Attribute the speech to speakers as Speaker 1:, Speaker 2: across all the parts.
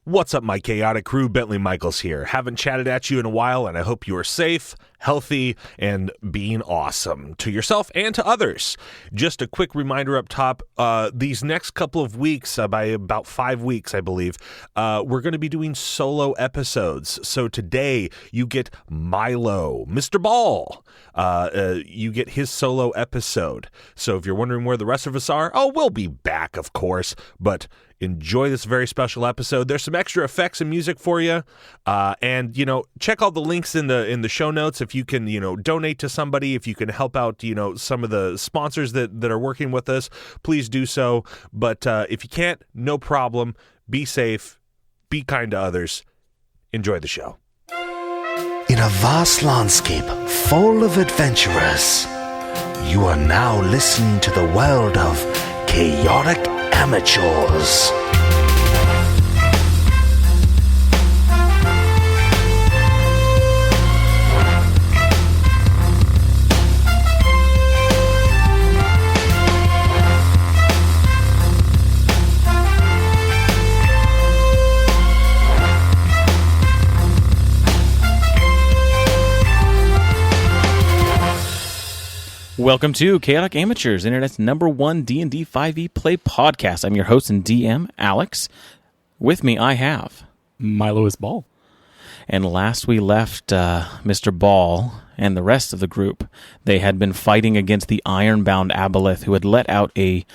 Speaker 1: What's up, my chaotic crew? Bentley Michaels here. Haven't chatted at you in a while, and I hope you are safe, healthy, and being awesome to yourself and to others. Just a quick reminder up top, these next couple of weeks, by about 5 weeks, I believe, we're going to be doing solo episodes. So today, you get Milo, Mr. Ball. You get his solo episode. So if you're wondering where the rest of us are, we'll be back, of course, but enjoy this very special episode. There's some extra effects and music for you. And, check all the links in the show notes. If you can, donate to somebody, if you can help out, some of the sponsors that are working with us, please do so. But if you can't, no problem. Be safe. Be kind to others. Enjoy the show.
Speaker 2: In a vast landscape full of adventurers, you are now listening to the world of chaotic amateurs.
Speaker 3: Welcome to Chaotic Amateurs, Internet's #1 D&D 5e play podcast. I'm your host and DM, Alex. With me, I have
Speaker 4: Milo is Ball.
Speaker 3: And last we left Mr. Ball and the rest of the group, they had been fighting against the iron-bound aboleth who had let out a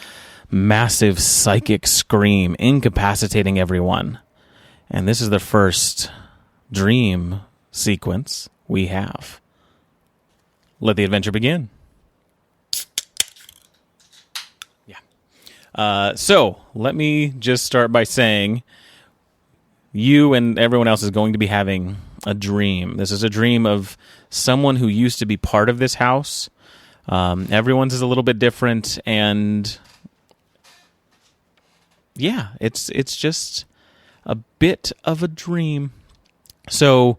Speaker 3: massive psychic scream, incapacitating everyone. And this is the first dream sequence we have. Let the adventure begin. So let me just start by saying you and everyone else is going to be having a dream. This is a dream of someone who used to be part of this house. Everyone's is a little bit different, and yeah, it's just a bit of a dream. So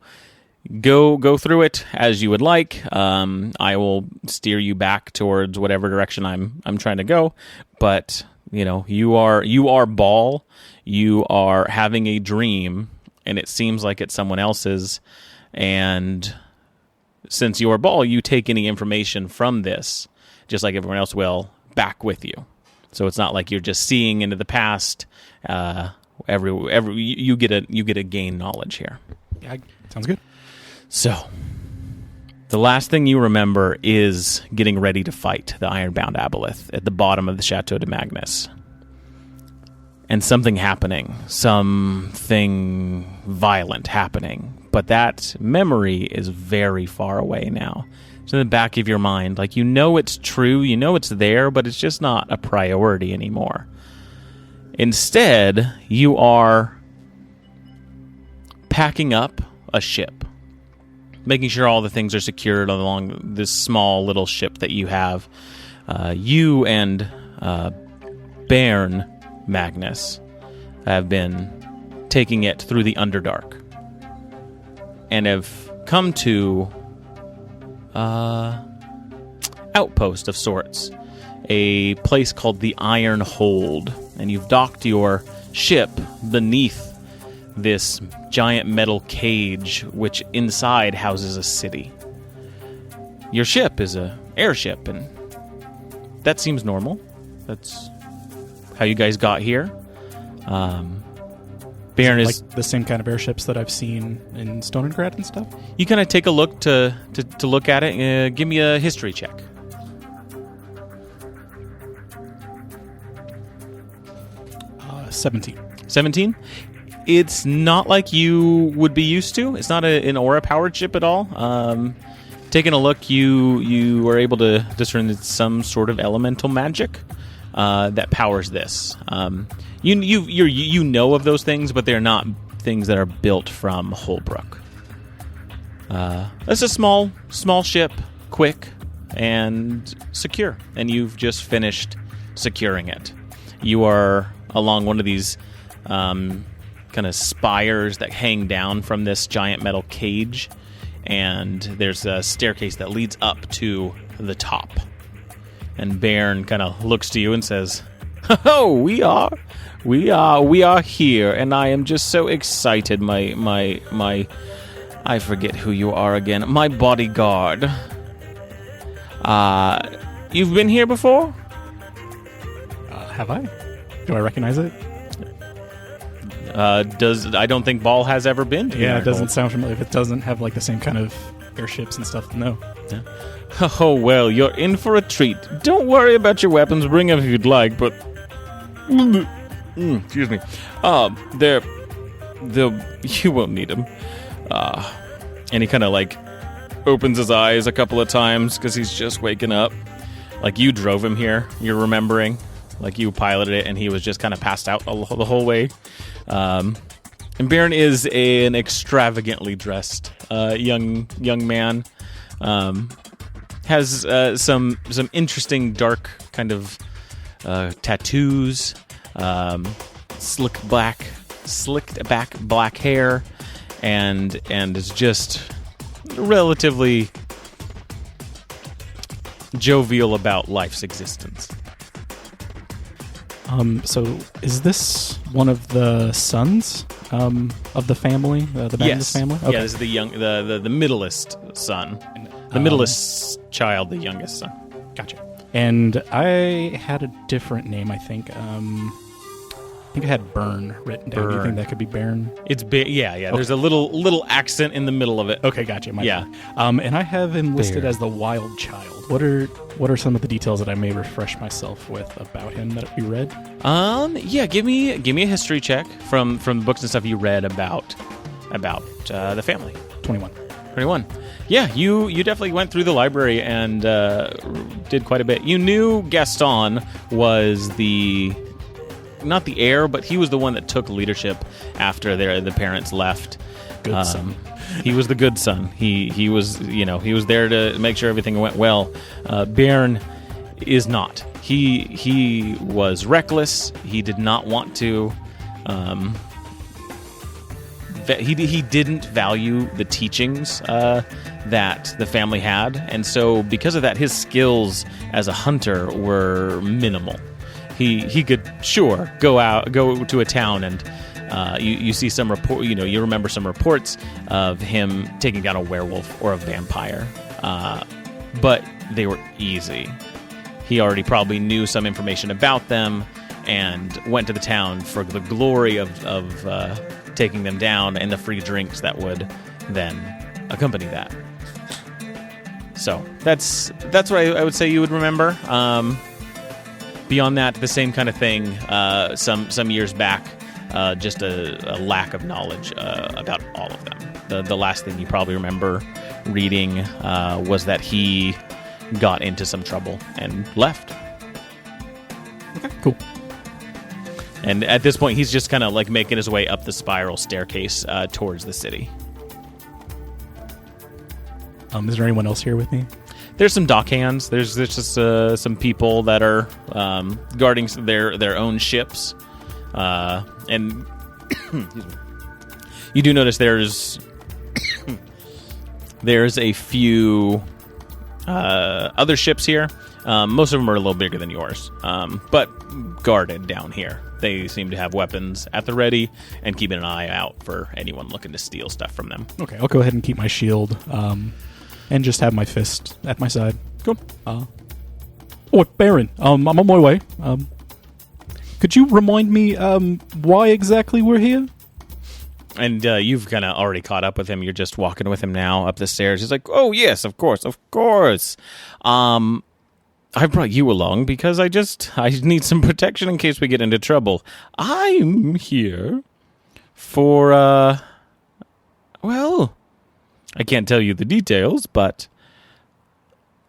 Speaker 3: go through it as you would like. I will steer you back towards whatever direction I'm trying to go, but you are Ball. You are having a dream, and it seems like it's someone else's. And since you are Ball, you take any information from this, just like everyone else will, back with you. So it's not like you're just seeing into the past. You get a gain knowledge here.
Speaker 4: Yeah, sounds good.
Speaker 3: So the last thing you remember is getting ready to fight the ironbound aboleth at the bottom of the Chateau de Magnus. And something happening, something violent happening. But memory is very far away now. It's in the back of your mind. Like, it's true, it's there, but it's just not a priority anymore. Instead, you are packing up a ship, making sure all the things are secured along this small little ship that you have. You and Bairn Magnus have been taking it through the Underdark and have come to outpost of sorts, a place called the Iron Hold, and you've docked your ship beneath this giant metal cage, which inside houses a city. Your ship is an airship, and that seems normal. That's how you guys got here. Baron is
Speaker 4: like the same kind of airships that I've seen in Stalingrad and stuff.
Speaker 3: You kind of take a look to look at it. Give me a history check.
Speaker 4: 17.
Speaker 3: 17? It's not like you would be used to. It's not an aura-powered ship at all. Taking a look, you were able to discern that some sort of elemental magic that powers this. You know of those things, but they're not things that are built from Holbrook. It's a small ship, quick and secure, and you've just finished securing it. You are along one of these kind of spires that hang down from this giant metal cage, and there's a staircase that leads up to the top. And Bairn kind of looks to you and says, Oh, we are here, and I am just so excited. My, I forget who you are again. My bodyguard. You've been here before?
Speaker 4: Have I? Do I recognize it?
Speaker 3: I don't think Ball has ever been to
Speaker 4: Yeah, it
Speaker 3: Miracle.
Speaker 4: doesn't sound familiar. If it doesn't have like the same kind of airships and stuff, no.
Speaker 3: Oh, well, you're in for a treat. Don't worry about your weapons. Bring them if you'd like, but... excuse me. You won't need them. And he kind of, like, opens his eyes a couple of times because he's just waking up. Like, you drove him here. You're remembering. Like, you piloted it, and he was just kind of passed out the whole way. And Baron is an extravagantly dressed young man. Has some interesting dark kind of tattoos, slicked back black hair, and is just relatively jovial about life's existence.
Speaker 4: So is this one of the sons of the family, the Magnus family? Okay.
Speaker 3: Yeah, this is the middleest son. The middleest child, the youngest son.
Speaker 4: Gotcha. And I had a different name, I think. I think I had Burn written down. Do you think that could be Baron?
Speaker 3: It's yeah. Okay. There's a little accent in the middle of it.
Speaker 4: Okay, gotcha.
Speaker 3: Yeah.
Speaker 4: And I have him listed as the Wild Child. What are some of the details that I may refresh myself with about him that you read?
Speaker 3: Yeah. Give me a history check from the books and stuff you read about the family.
Speaker 4: 21.
Speaker 3: Yeah, you definitely went through the library and did quite a bit. You knew Gaston was not the heir, but he was the one that took leadership after the parents left.
Speaker 4: Good son.
Speaker 3: He was the good son. He was there to make sure everything went well. Baron is not. He was reckless. He did not want to. He didn't value the teachings that the family had, and so because of that, his skills as a hunter were minimal. He could go to a town and you see some report. You remember some reports of him taking down a werewolf or a vampire, but they were easy. He already probably knew some information about them and went to the town for the glory of taking them down and the free drinks that would then accompany that. So that's what I would say you would remember. Beyond that, the same kind of thing. Some years back, just a lack of knowledge about all of them. The last thing you probably remember reading was that he got into some trouble and left.
Speaker 4: Okay, cool.
Speaker 3: And at this point, he's just kind of like making his way up the spiral staircase towards the city.
Speaker 4: Is there anyone else here with me?
Speaker 3: There's some dock hands. There's just some people that are guarding their own ships, and you do notice there's a few other ships here. Most of them are a little bigger than yours, but guarded down here. They seem to have weapons at the ready and keeping an eye out for anyone looking to steal stuff from them.
Speaker 4: Okay, I'll go ahead and keep my shield, and just have my fist at my side.
Speaker 3: Cool.
Speaker 4: Baron, I'm on my way. Could you remind me why exactly we're here?
Speaker 3: And you've kind of already caught up with him. You're just walking with him now up the stairs. He's like, oh, yes, of course. I brought you along because I need some protection in case we get into trouble. I'm here for, well, I can't tell you the details, but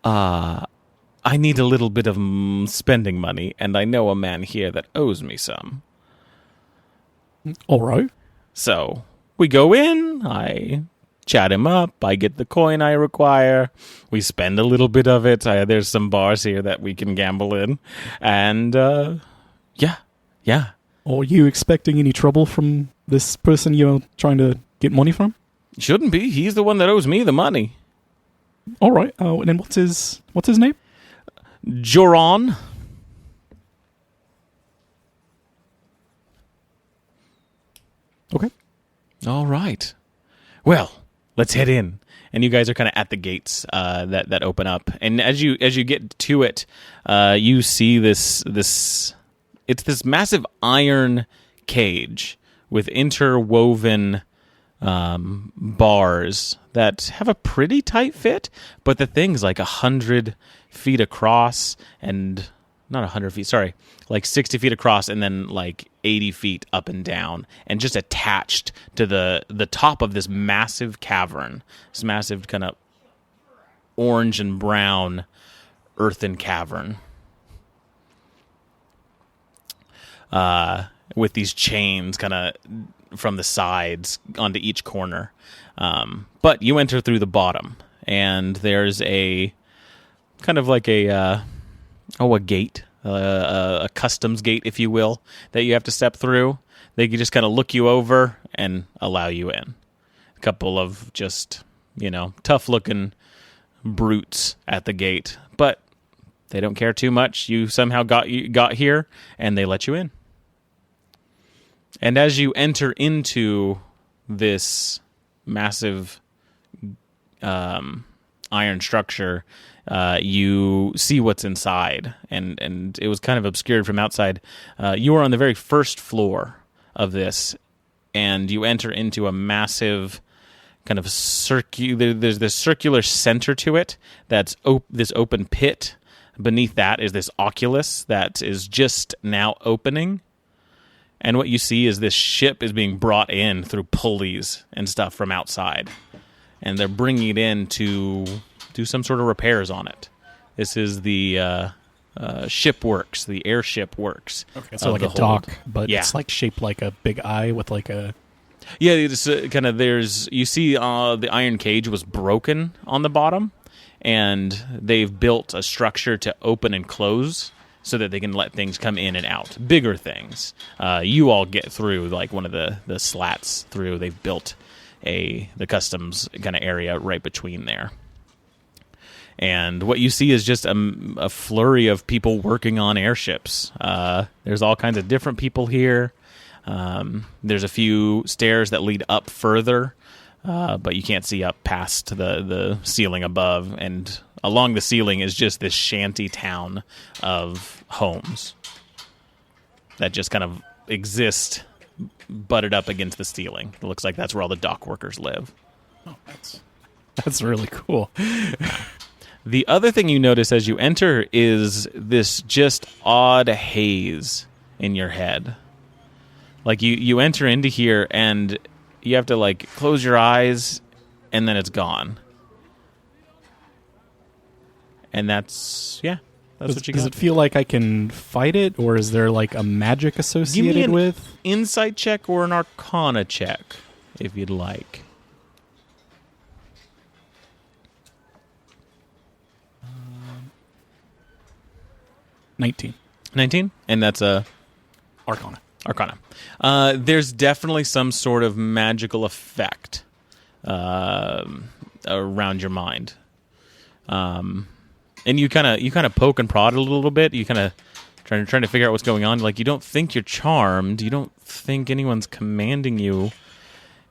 Speaker 3: I need a little bit of spending money, and I know a man here that owes me some.
Speaker 4: All right.
Speaker 3: So we go in, I chat him up, I get the coin I require, we spend a little bit of it, there's some bars here that we can gamble in, and yeah.
Speaker 4: Are you expecting any trouble from this person you're trying to get money from?
Speaker 3: Shouldn't be, he's the one that owes me the money.
Speaker 4: All right, and then what's his name?
Speaker 3: Joron.
Speaker 4: Okay.
Speaker 3: All right. Well, let's head in. And you guys are kind of at the gates that open up. And as you get to it, you see this. It's this massive iron cage with interwoven bars that have a pretty tight fit, but the thing's like 100 feet across and not 100 feet, sorry, like 60 feet across and then like 80 feet up and down and just attached to the top of this massive cavern, this massive kind of orange and brown earthen cavern. With these chains kind of from the sides onto each corner. But you enter through the bottom, and there's a kind of like a gate, a customs gate, if you will, that you have to step through. They can just kind of look you over and allow you in. A couple of just, tough-looking brutes at the gate, but they don't care too much. You somehow got here, and they let you in. And as you enter into this massive iron structure, you see what's inside, and it was kind of obscured from outside. You are on the very first floor of this, and you enter into a massive kind of there's this circular center to it that's this open pit. Beneath that is this oculus that is just now opening. And what you see is this ship is being brought in through pulleys and stuff from outside. And they're bringing it in to do some sort of repairs on it. This is the ship works, the airship works.
Speaker 4: Okay, so like a dock, but
Speaker 3: yeah.
Speaker 4: It's like shaped like a big eye with like a...
Speaker 3: Yeah, it's kind of you see the iron cage was broken on the bottom, and they've built a structure to open and close so that they can let things come in and out. Bigger things. You all get through like one of the slats through. They've built the customs kind of area right between there. And what you see is just a flurry of people working on airships. There's all kinds of different people here. There's a few stairs that lead up further, but you can't see up past the ceiling above. And along the ceiling is just this shanty town of homes that just kind of exist butted up against the ceiling. It looks like that's where all the dock workers live.
Speaker 4: Oh, that's really cool.
Speaker 3: The other thing you notice as you enter is this just odd haze in your head. Like you enter into here and you have to like close your eyes and then it's gone. And that's what you got.
Speaker 4: Does it feel like I can fight it, or is there like a magic associated with?
Speaker 3: Give me an insight check or an arcana check, if you'd like.
Speaker 4: 19.
Speaker 3: 19? And that's a...
Speaker 4: Arcana.
Speaker 3: There's definitely some sort of magical effect around your mind. And you kind of poke and prod a little bit. You kind of trying to figure out what's going on. Like, you don't think you're charmed. You don't think anyone's commanding you.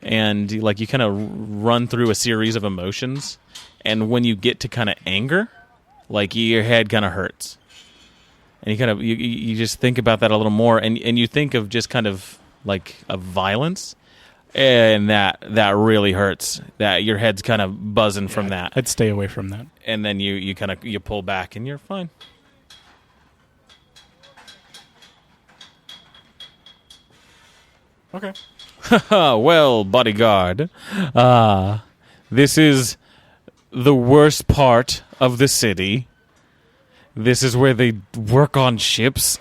Speaker 3: And you kind of run through a series of emotions. And when you get to kind of anger, like your head kind of hurts. And you just think about that a little more. And you think of just kind of like a violence. And that really hurts. That your head's kind of buzzing from that.
Speaker 4: I'd stay away from that.
Speaker 3: And then you pull back and you're fine.
Speaker 4: Okay.
Speaker 3: Well, bodyguard, this is the worst part of the city. This is where they work on ships.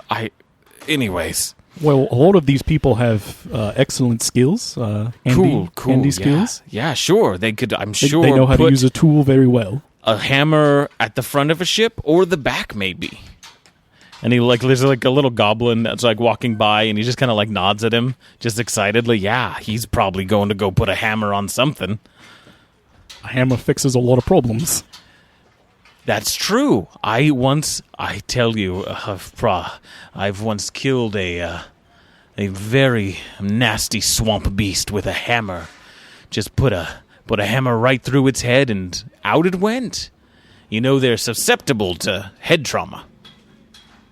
Speaker 3: Anyways.
Speaker 4: Well, a lot of these people have excellent skills.
Speaker 3: Cool.
Speaker 4: Handy skills.
Speaker 3: Yeah, sure. They could.
Speaker 4: They know how to use a tool very well.
Speaker 3: A hammer at the front of a ship or the back, maybe. And there's like a little goblin that's like walking by, and he just kind of like nods at him, just excitedly. Yeah, he's probably going to go put a hammer on something.
Speaker 4: A hammer fixes a lot of problems.
Speaker 3: That's true. I've once killed a a very nasty swamp beast with a hammer. Just put a hammer right through its head and out it went. You know they're susceptible to head trauma.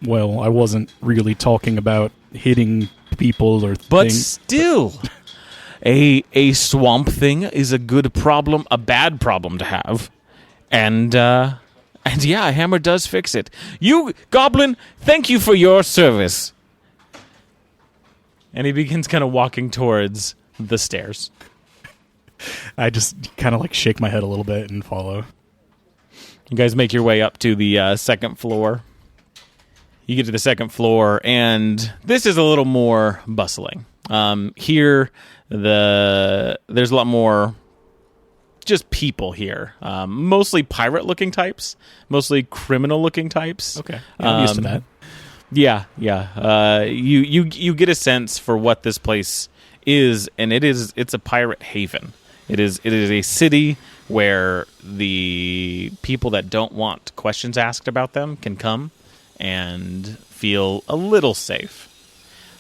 Speaker 4: Well, I wasn't really talking about hitting people or
Speaker 3: But
Speaker 4: things.
Speaker 3: still, a swamp thing is a good problem, a bad problem to have. And yeah, a hammer does fix it. You, Goblin, thank you for your service. And he begins kind of walking towards the stairs.
Speaker 4: I just kind of like shake my head a little bit and follow.
Speaker 3: You guys make your way up to the second floor. You get to the second floor, and this is a little more bustling. Here, there's a lot more just people here. Mostly pirate-looking types, mostly criminal-looking types.
Speaker 4: Okay, yeah, I'm used to that.
Speaker 3: Yeah. You get a sense for what this place is, and it's a pirate haven. It is a city where the people that don't want questions asked about them can come and feel a little safe.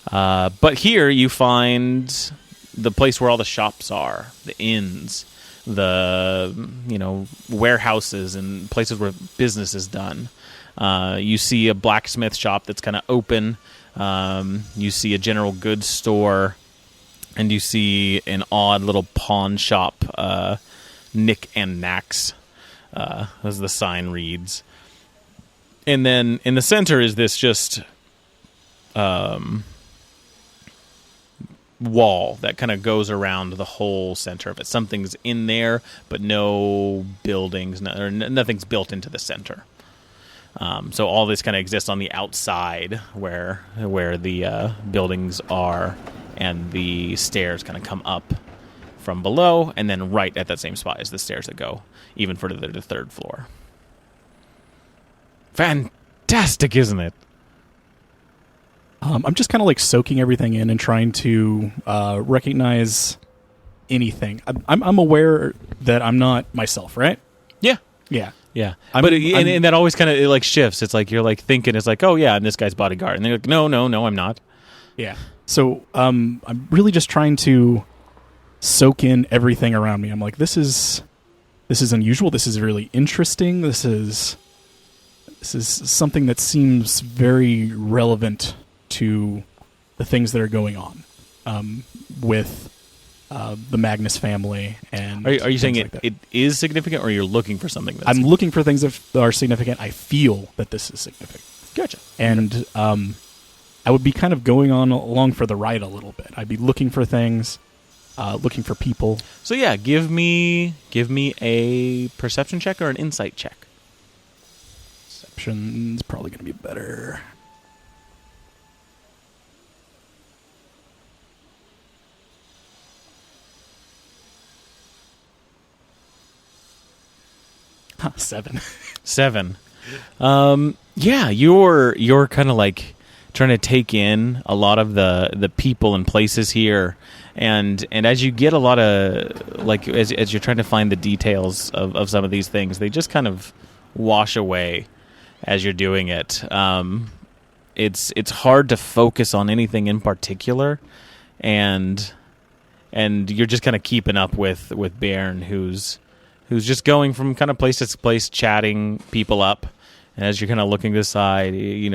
Speaker 3: But here you find the place where all the shops are, the inns, the warehouses and places where business is done. You see a blacksmith shop that's kind of open. You see a general goods store. And you see an odd little pawn shop, Nick and Nax, as the sign reads. And then in the center is this just wall that kind of goes around the whole center of it. Something's in there, but no buildings, nothing's built into the center. So all this kind of exists on the outside where the buildings are. And the stairs kind of come up from below, and then right at that same spot is the stairs that go even further to the third floor. Fantastic, isn't it?
Speaker 4: I'm just kind of like soaking everything in and trying to recognize anything. I'm aware that I'm not myself, right?
Speaker 3: Yeah.
Speaker 4: Yeah.
Speaker 3: Yeah. And that always kind of like shifts. It's like you're like thinking, it's like, oh, yeah, I'm this guy's bodyguard. And they're like, no, I'm not.
Speaker 4: Yeah. So I'm really just trying to soak in everything around me. I'm like, this is unusual. This is really interesting. This is something that seems very relevant to the things that are going on with the Magnus family. And
Speaker 3: are you saying
Speaker 4: like
Speaker 3: it is significant, or you're looking for something that's
Speaker 4: I'm looking for things that are significant. I feel that this is significant.
Speaker 3: Gotcha.
Speaker 4: And I would be kind of going on along for the ride a little bit. I'd be looking for things, looking for people.
Speaker 3: So yeah, give me a perception check or an insight check.
Speaker 4: Perception's probably going to be better. Huh, 7.
Speaker 3: 7. Yeah, you're kind of like trying to take in a lot of the people and places here, and as you get a lot of like as you're trying to find the details of some of these things, they just kind of wash away as you're doing it. It's hard to focus on anything in particular, and you're just kind of keeping up with Bairn, who's just going from kind of place to place, chatting people up. And as you're kind of looking to the side,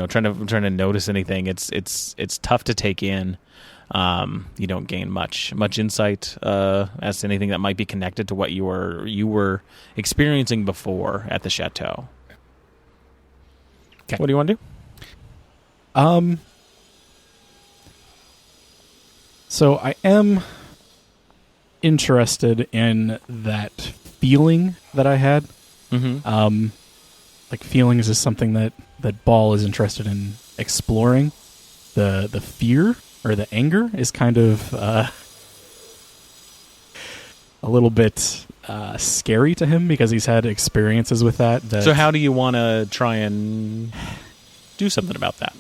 Speaker 3: trying to notice anything, it's tough to take in. You don't gain much insight as to anything that might be connected to what you were experiencing before at the chateau.
Speaker 4: Okay.
Speaker 3: What do you want to do?
Speaker 4: So I am interested in that feeling that I had.
Speaker 3: Mm-hmm.
Speaker 4: Like feelings is something that Ball is interested in exploring. The fear or the anger is kind of a little bit scary to him because he's had experiences with that.
Speaker 3: So how do you want to try and do something about that?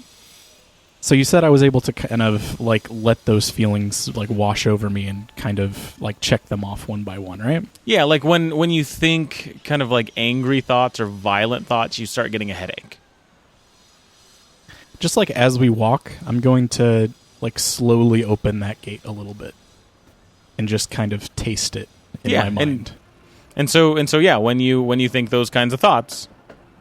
Speaker 4: So you said I was able to kind of like let those feelings like wash over me and kind of like check them off one by one, right?
Speaker 3: Yeah, like when you think kind of like angry thoughts or violent thoughts, you start getting a headache.
Speaker 4: Just like as we walk, I'm going to like slowly open that gate a little bit and just kind of taste it in my mind.
Speaker 3: And so yeah, when you think those kinds of thoughts,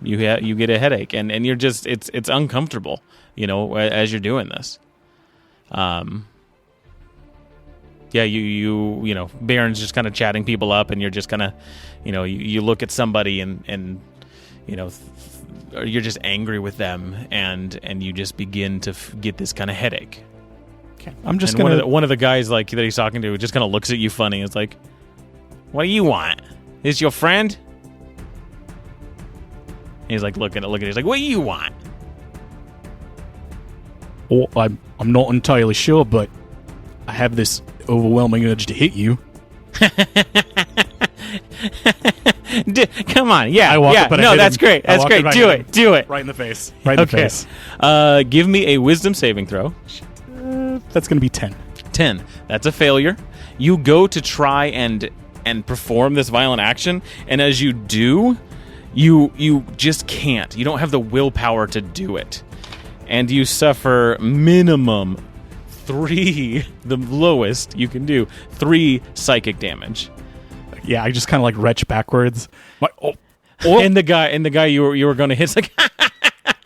Speaker 3: you get a headache, and you're just it's uncomfortable, as you're doing this. Yeah, you Baron's just kind of chatting people up, and you're just kind of, you look at somebody and you're just angry with them, and you just begin to get this kind of headache.
Speaker 4: Okay, I'm just
Speaker 3: one of the guys like that he's talking to just kind of looks at you funny. It's like, what do you want? Is your friend? He's like looking at he's like, what do you want?
Speaker 4: Oh, I'm not entirely sure, but I have this overwhelming urge to hit you.
Speaker 3: Come on, yeah, that's great. That's great. Do it.
Speaker 4: Right in the face. Right in the face.
Speaker 3: Give me a wisdom saving throw.
Speaker 4: That's going to be 10.
Speaker 3: 10. That's a failure. You go to try and perform this violent action, and as you do, you just can't. You don't have the willpower to do it, and you suffer minimum 3, the lowest you can do, 3 psychic damage.
Speaker 4: Yeah, I just kind of like retch backwards.
Speaker 3: And the guy you were going to hit,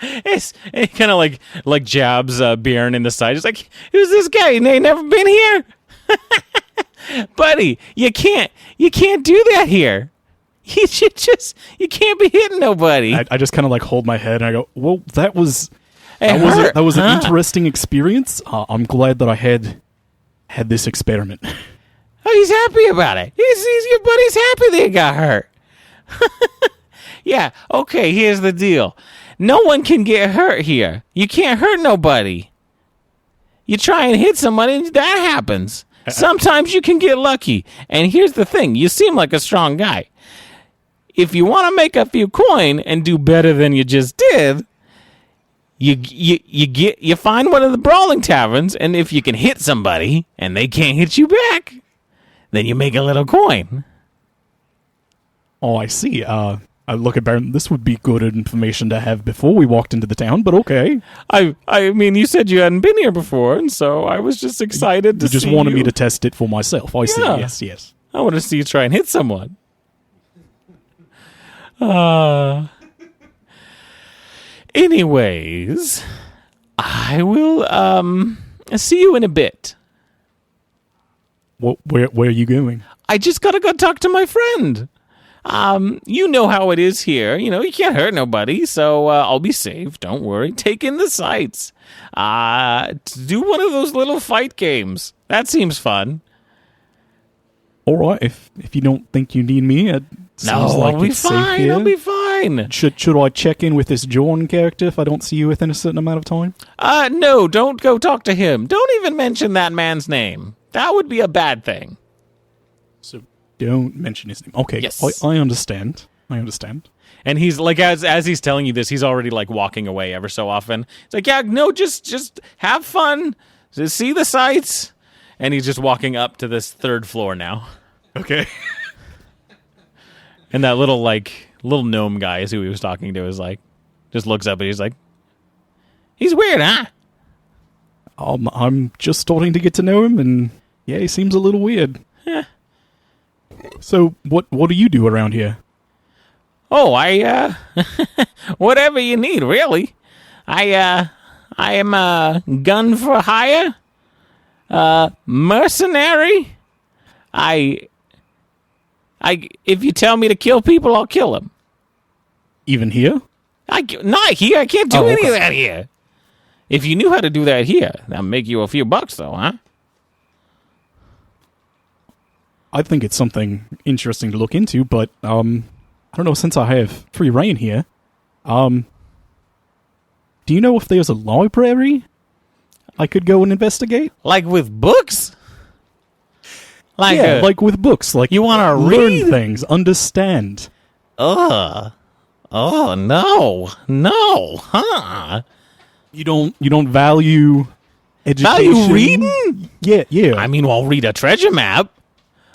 Speaker 3: it's like, kind of like jabs Baron in the side. He's like, who's this guy? And they never been here, buddy. You can't do that here. You can't be hitting nobody.
Speaker 4: I just kind of like hold my head and I go, well, that was an interesting experience. I'm glad that I had this experiment.
Speaker 3: Oh, he's happy about it. Your buddy's happy that he got hurt. Yeah, okay, here's the deal. No one can get hurt here. You can't hurt nobody. You try and hit somebody, and that happens. Sometimes you can get lucky. And here's the thing. You seem like a strong guy. If you want to make a few coin and do better than you just did, you find one of the brawling taverns, and if you can hit somebody and they can't hit you back, then you make a little coin.
Speaker 4: Oh, I see. I look at Baron. This would be good information to have before we walked into the town, but okay.
Speaker 3: I mean, you said you hadn't been here before, and so I was just excited to see you.
Speaker 4: You just wanted me to test it for myself. I see. Yes.
Speaker 3: I want to see you try and hit someone. Anyways, I will see you in a bit.
Speaker 4: Where are you going?
Speaker 3: I just gotta go talk to my friend. You know how it is here. You can't hurt nobody, so I'll be safe. Don't worry. Take in the sights. Do one of those little fight games. That seems fun.
Speaker 4: All right. If you don't think you need me, it seems like
Speaker 3: I'll be
Speaker 4: it's
Speaker 3: fine.
Speaker 4: safe here.
Speaker 3: I'll be fine.
Speaker 4: Should I check in with this Jordan character if I don't see you within a certain amount of time?
Speaker 3: No. Don't go talk to him. Don't even mention that man's name. That would be a bad thing.
Speaker 4: So don't mention his name. Okay.
Speaker 3: Yes.
Speaker 4: I understand.
Speaker 3: And he's like, as he's telling you this, he's already like walking away ever so often. It's like, yeah, no, just have fun, just see the sights, and he's just walking up to this 3rd floor now.
Speaker 4: Okay.
Speaker 3: And that little gnome guy is who he was talking to is like, just looks up and he's like, he's weird, huh?
Speaker 4: I'm just starting to get to know him, and yeah, he seems a little weird.
Speaker 3: Yeah.
Speaker 4: So what do you do around here?
Speaker 3: Oh, I whatever you need, really. I am a gun for hire, mercenary. If you tell me to kill people, I'll kill them.
Speaker 4: Even here?
Speaker 3: Not here. I can't do any
Speaker 4: okay.
Speaker 3: of that here. If you knew how to do that here, that'll make you a few bucks, though, huh?
Speaker 4: I think it's something interesting to look into, but I don't know. Since I have free reign here, do you know if there's a library I could go and investigate?
Speaker 3: Like with books?
Speaker 4: Like with books. Like
Speaker 3: you want to
Speaker 4: learn things, understand.
Speaker 3: Oh no, huh?
Speaker 4: You don't value education.
Speaker 3: Value reading?
Speaker 4: Yeah.
Speaker 3: I mean, I'll read a treasure map.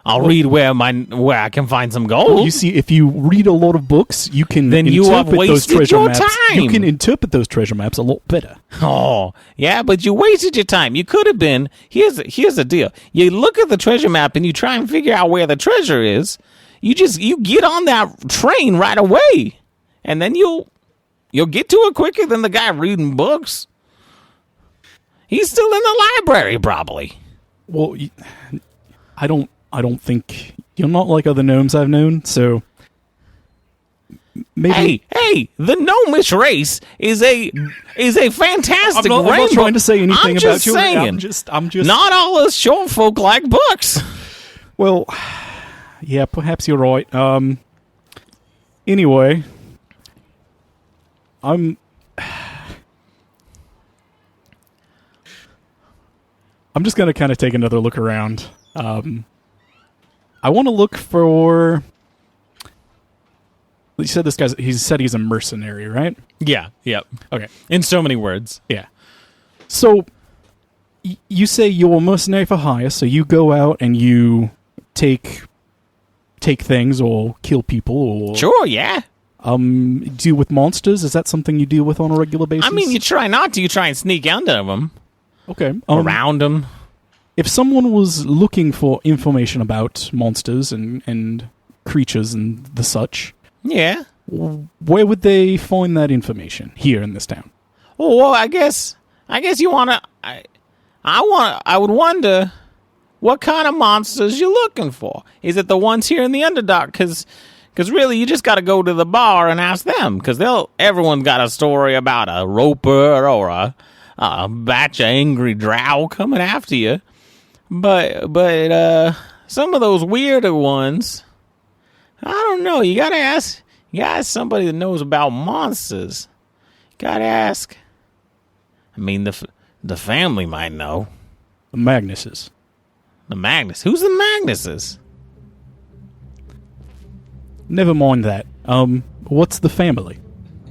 Speaker 3: I'll read where I can find some gold.
Speaker 4: You see, if you read a lot of books, you can
Speaker 3: Then you have
Speaker 4: interpret those
Speaker 3: wasted
Speaker 4: treasure
Speaker 3: your
Speaker 4: maps.
Speaker 3: time.
Speaker 4: You can interpret those treasure maps a lot better.
Speaker 3: Oh, yeah, but you wasted your time. You could have been. Here's the deal. You look at the treasure map and you try and figure out where the treasure is. You get on that train right away, and then you'll get to it quicker than the guy reading books. He's still in the library, probably.
Speaker 4: Well, I don't think you're not like other gnomes I've known, so maybe.
Speaker 3: Hey, the gnomish race is a fantastic
Speaker 4: I'm not trying to say anything
Speaker 3: I'm
Speaker 4: about
Speaker 3: just
Speaker 4: you.
Speaker 3: saying,
Speaker 4: I'm just.
Speaker 3: not all us short folk like books.
Speaker 4: Well, yeah, perhaps you're right. Anyway, I'm just going to kind of take another look around. I want to look for... You said he said he's a mercenary, right?
Speaker 3: Yeah, yep.
Speaker 4: Okay.
Speaker 3: In so many words.
Speaker 4: Yeah. So, you say you're a mercenary for hire, so you go out and you take things or kill people or...
Speaker 3: Sure, yeah.
Speaker 4: Deal with monsters? Is that something you deal with on a regular basis?
Speaker 3: I mean, you try not to. You try and sneak under them.
Speaker 4: Okay.
Speaker 3: Around them.
Speaker 4: If someone was looking for information about monsters and creatures and the such,
Speaker 3: Yeah.
Speaker 4: where would they find that information here in this town?
Speaker 3: Oh, well, I guess you want to... I would wonder what kind of monsters you're looking for. Is it the ones here in the Underdark? Because really, you just got to go to the bar and ask them. Because everyone's got a story about a roper or a batch of angry drow coming after you. But some of those weirder ones, I don't know. You gotta ask somebody that knows about monsters. You gotta ask. I mean, the family might know.
Speaker 4: The Magnuses.
Speaker 3: The Magnus. Who's the Magnuses?
Speaker 4: Never mind that. What's the family?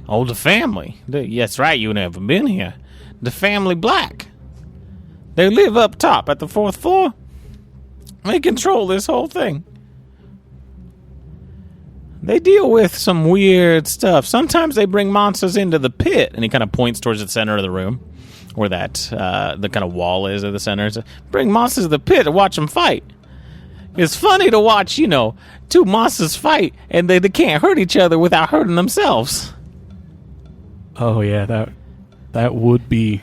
Speaker 3: Oh, the family. That's right. You never been here. The family Black. They live up top at the 4th floor. They control this whole thing. They deal with some weird stuff. Sometimes they bring monsters into the pit, and he kind of points towards the center of the room, where that the kind of wall is at the center. So bring monsters to the pit to watch them fight. It's funny to watch, two monsters fight, and they can't hurt each other without hurting themselves.
Speaker 4: Oh yeah, that would be.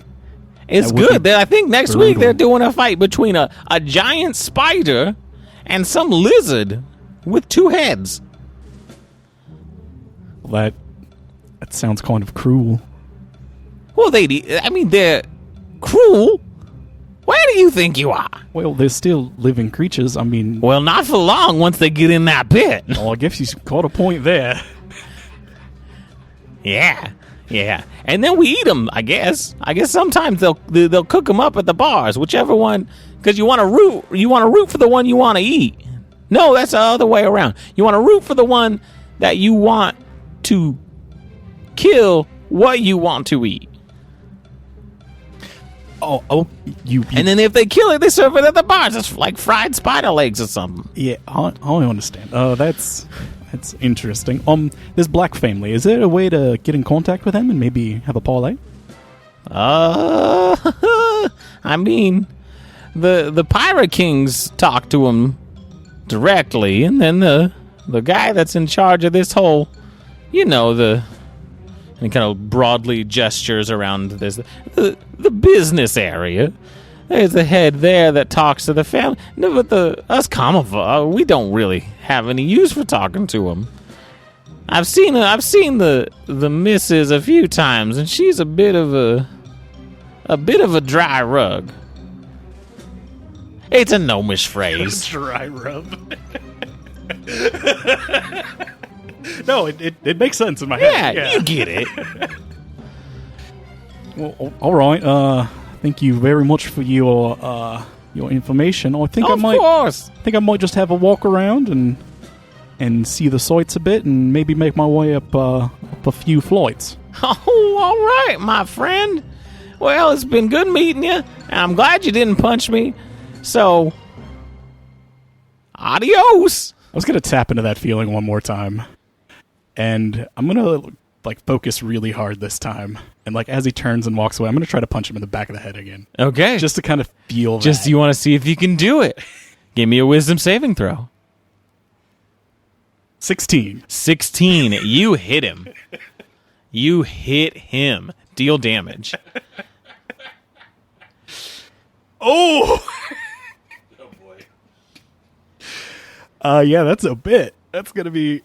Speaker 3: It's good. I think next week they're doing a fight between a giant spider and some lizard with 2 heads.
Speaker 4: That sounds kind of cruel.
Speaker 3: Well, they're cruel. Where do you think you are?
Speaker 4: Well, they're still living creatures. I mean...
Speaker 3: Well, not for long once they get in that pit.
Speaker 4: Oh, I guess you caught a point there.
Speaker 3: Yeah. And then we eat them, I guess. I guess sometimes they'll cook them up at the bars, whichever one, because you want to root for the one you want to eat. No, that's the other way around. You want to root for the one that you want to kill what you want to eat.
Speaker 4: Oh, you.
Speaker 3: And then if they kill it, they serve it at the bars. It's like fried spider legs or something.
Speaker 4: Yeah, I understand. That's interesting. This Black family, is there a way to get in contact with them and maybe have a parlay?
Speaker 3: I mean, the Pirate Kings talk to him directly, and then the guy that's in charge of this whole, and he kind of broadly gestures around this, the business area. There's a head there that talks to the family. No, but us common, we don't really have any use for talking to him. I've seen the missus a few times, and she's a bit of a dry rug. It's a gnomish phrase.
Speaker 4: Dry rub. No, it makes sense in my head.
Speaker 3: Yeah, you get it.
Speaker 4: Well, all right. Thank you very much for your information. I think
Speaker 3: Of course.
Speaker 4: I think I might just have a walk around and see the sights a bit, and maybe make my way up a few flights.
Speaker 3: Oh, all right, my friend. Well, it's been good meeting you, and I'm glad you didn't punch me. So, Adios.
Speaker 4: I was going to tap into that feeling one more time. And I'm going to like focus really hard this time. And like as he turns and walks away, I'm going to try to punch him in the back of the head again.
Speaker 3: Okay.
Speaker 4: Just to kind of feel
Speaker 3: Just
Speaker 4: that.
Speaker 3: you want to see if you can do it. Give me a wisdom saving throw.
Speaker 4: 16.
Speaker 3: 16. You hit him. You hit him. Deal damage.
Speaker 4: Oh!
Speaker 1: Oh boy.
Speaker 4: Yeah, that's a bit. That's going to be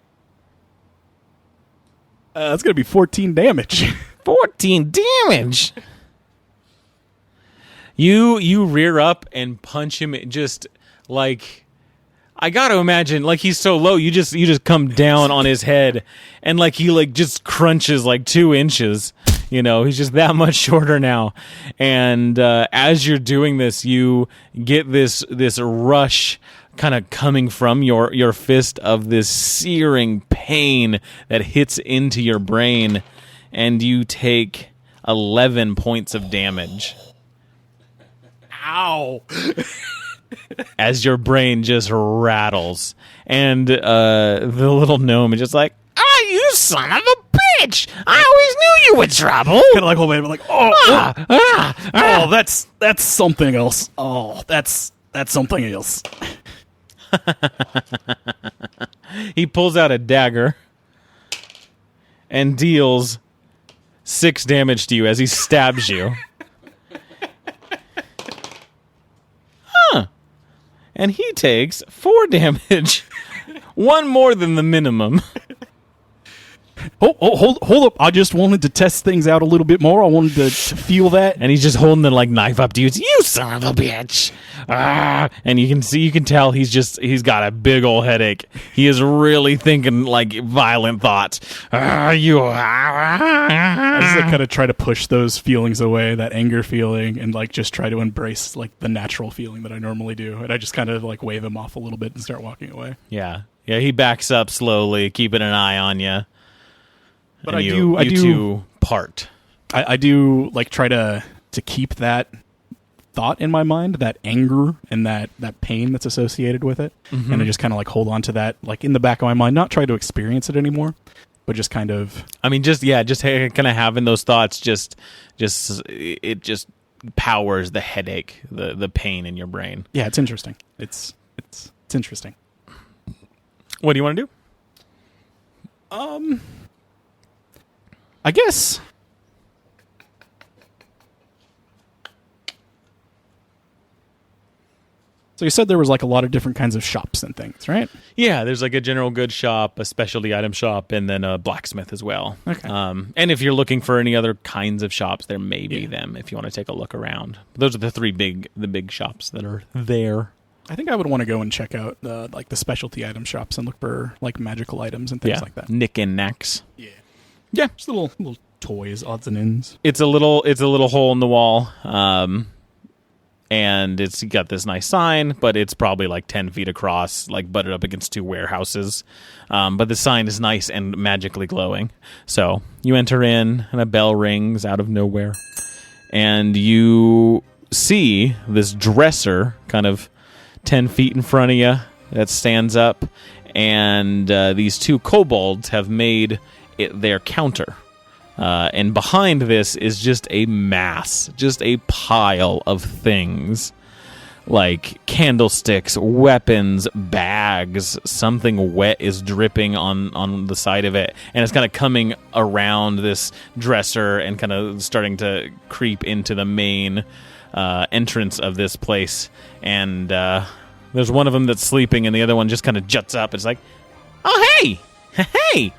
Speaker 4: 14 damage.
Speaker 3: 14 damage. You rear up and punch him just like, I got to imagine, like he's so low, you just come down on his head and like he like just crunches like 2 inches. You know, he's just that much shorter now. And as you're doing this, you get this rush kind of coming from your fist of this searing pain that hits into your brain, and you take 11 points of damage.
Speaker 4: Ow!
Speaker 3: As your brain just rattles. And the little gnome is just like, "Ah, you son of a bitch! I always knew you were trouble!"
Speaker 4: Kind of like, oh, man, like, oh, that's something else. Oh, that's something else.
Speaker 3: He pulls out a dagger and deals 6 damage to you as he stabs you. And he takes 4 damage. 1 more than the minimum.
Speaker 4: Hold up. I just wanted to test things out a little bit more. I wanted to feel that.
Speaker 3: And he's just holding the like knife up to you. It's, "You son of a bitch." And you can tell he's got a big old headache. He is really thinking like violent thoughts.
Speaker 4: I just like, kind of try to push those feelings away, that anger feeling, and like just try to embrace like the natural feeling that I normally do. And I just kind of like wave him off a little bit and start walking away.
Speaker 3: Yeah. He backs up slowly, keeping an eye on you.
Speaker 4: But
Speaker 3: and
Speaker 4: I
Speaker 3: you
Speaker 4: do
Speaker 3: two part.
Speaker 4: I do like try to keep that thought in my mind, that anger and that pain that's associated with it. Mm-hmm. And I just kind of like hold on to that like in the back of my mind, not try to experience it anymore, but just kind of,
Speaker 3: I mean, just kind of having those thoughts it just powers the headache, the pain in your brain.
Speaker 4: Yeah, it's interesting. It's interesting.
Speaker 3: What do you want to do?
Speaker 4: I guess. So you said there was like a lot of different kinds of shops and things, right?
Speaker 3: Yeah, there's like a general goods shop, a specialty item shop, and then a blacksmith as well.
Speaker 4: Okay.
Speaker 3: And if you're looking for any other kinds of shops, there may be them if you want to take a look around. Those are the big shops that are there.
Speaker 4: I think I would want to go and check out like the specialty item shops and look for like magical items and things like that.
Speaker 3: Nick and knacks.
Speaker 4: Yeah, just little toys, odds and ends.
Speaker 3: It's a little hole in the wall, and it's got this nice sign, but it's probably like 10 feet across, like butted up against 2 warehouses. But the sign is nice and magically glowing. So you enter in, and a bell rings out of nowhere, and you see this dresser kind of 10 feet in front of you that stands up, and these 2 kobolds have made it their counter. And behind this is just a mass, just a pile of things like candlesticks, weapons, bags. Something wet is dripping on the side of it, and it's kind of coming around this dresser and kind of starting to creep into the main entrance of this place. And there's one of them that's sleeping, and the other one just kind of juts up. It's like, "Oh, hey,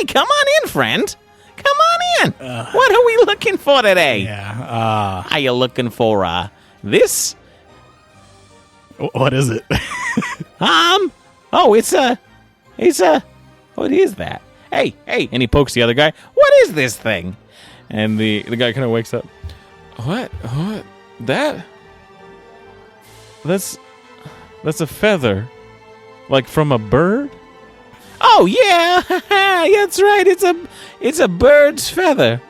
Speaker 3: come on in, friend. Come on in. What are we looking for today?"
Speaker 4: Yeah.
Speaker 3: Are you looking for this?
Speaker 4: What is it?
Speaker 3: Oh, it's what is that? Hey, and he pokes the other guy. "What is this thing?" And the guy kind of wakes up. What? That's a feather. Like from a bird? "Oh yeah, that's right. It's a bird's feather."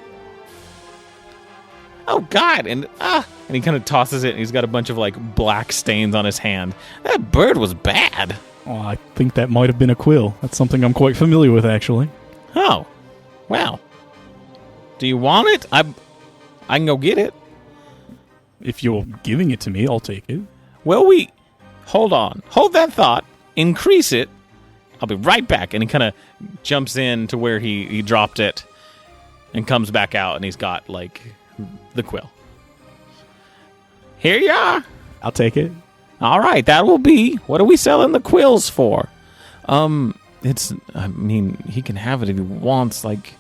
Speaker 3: "Oh God!" And he kind of tosses it, and he's got a bunch of like black stains on his hand. "That bird was bad."
Speaker 4: Oh, I think that might have been a quill. That's something I'm quite familiar with, actually.
Speaker 3: Oh, well. Do you want it? I can go get it.
Speaker 4: If you're giving it to me, I'll take it.
Speaker 3: Well, hold on. Hold that thought. Increase it. I'll be right back. And he kind of jumps in to where he dropped it and comes back out, and he's got, like, the quill. Here you are.
Speaker 4: I'll take it.
Speaker 3: All right, that will be. What are we selling the quills for? He can have it if he wants, like,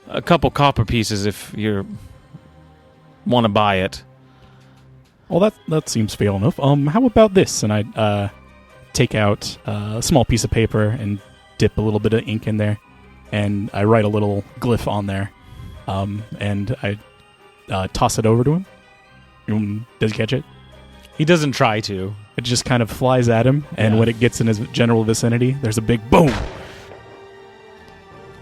Speaker 3: a couple copper pieces if you want to buy it.
Speaker 4: Well, that seems fair enough. How about this? And I take out a small piece of paper and dip a little bit of ink in there, and I write a little glyph on there, and I toss it over to him. Does he catch it?
Speaker 3: He doesn't try to.
Speaker 4: It just kind of flies at him, and when it gets in his general vicinity, there's a big boom.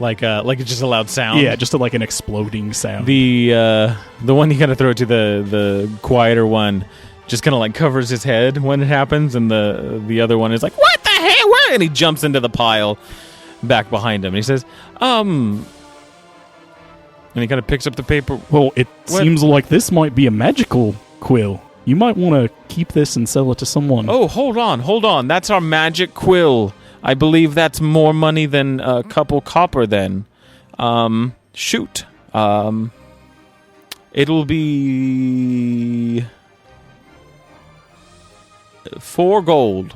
Speaker 3: Like it's just a loud sound.
Speaker 4: Yeah, just like an exploding sound.
Speaker 3: The one you gotta throw to the quieter one just kind of like covers his head when it happens, and the other one is like, "What the hell?" And he jumps into the pile back behind him, and he says, and he kind of picks up the paper.
Speaker 4: Well, it seems like this might be a magical quill. You might want to keep this and sell it to someone.
Speaker 3: Oh, hold on. That's our magic quill. I believe that's more money than a couple copper then. Shoot. It'll be 4 gold.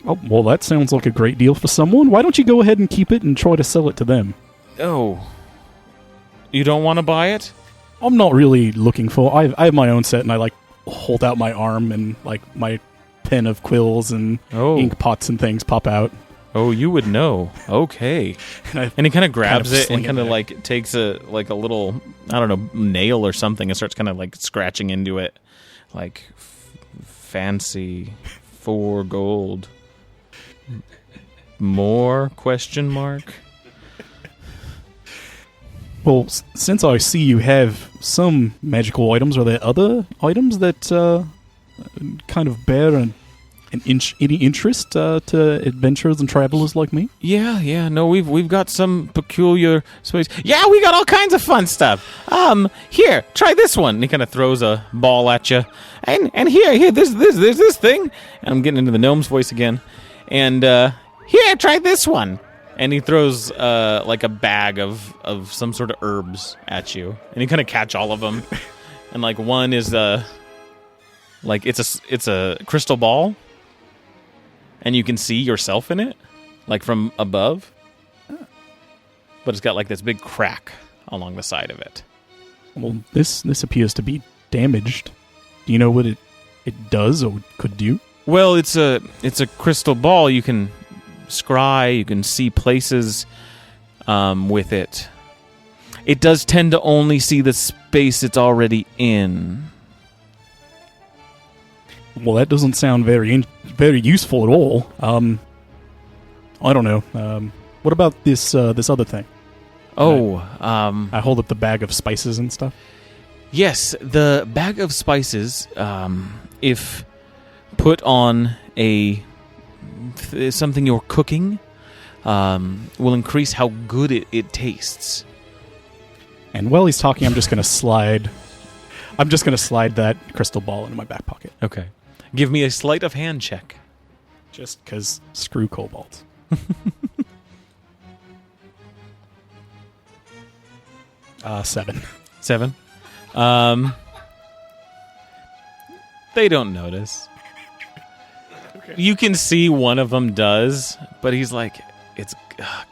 Speaker 4: Oh, well, that sounds like a great deal for someone. Why don't you go ahead and keep it and try to sell it to them?
Speaker 3: Oh. You don't want to buy it?
Speaker 4: I'm not really looking for... I have my own set, and I, like, hold out my arm, and, like, my pen of quills and ink pots and things pop out.
Speaker 3: Oh, you would know. Okay. And he kind of grabs it and kind of, like, takes a little, I don't know, nail or something and starts kind of, like, scratching into it. Like, fancy 4 gold. More? Question mark?
Speaker 4: Well, since I see you have some magical items, are there other items that kind of bear any interest to adventurers and travelers like me?
Speaker 3: Yeah. No, we've got some peculiar space. Yeah, we got all kinds of fun stuff. Here, try this one. And he kind of throws a ball at you. And here, there's this thing. And I'm getting into the gnome's voice again. And here, try this one. And he throws like a bag of some sort of herbs at you, and you kind of catch all of them. And like one is like it's a crystal ball, and you can see yourself in it, like from above. But it's got like this big crack along the side of it.
Speaker 4: Well, this appears to be damaged. Do you know what it does or could do?
Speaker 3: Well, it's a crystal ball. You can scry, you can see places with it. It does tend to only see the space it's already in.
Speaker 4: Well, that doesn't sound very useful at all. I don't know. What about this other thing?
Speaker 3: I
Speaker 4: hold up the bag of spices and stuff.
Speaker 3: Yes, the bag of spices, if put on something you're cooking, will increase how good it tastes.
Speaker 4: And while he's talking, I'm just going to slide that crystal ball into my back pocket.
Speaker 3: Okay. Give me a sleight of hand check.
Speaker 4: Just because screw kobolds. 7.
Speaker 3: 7. They don't notice. Okay. You can see one of them does, but he's like, it's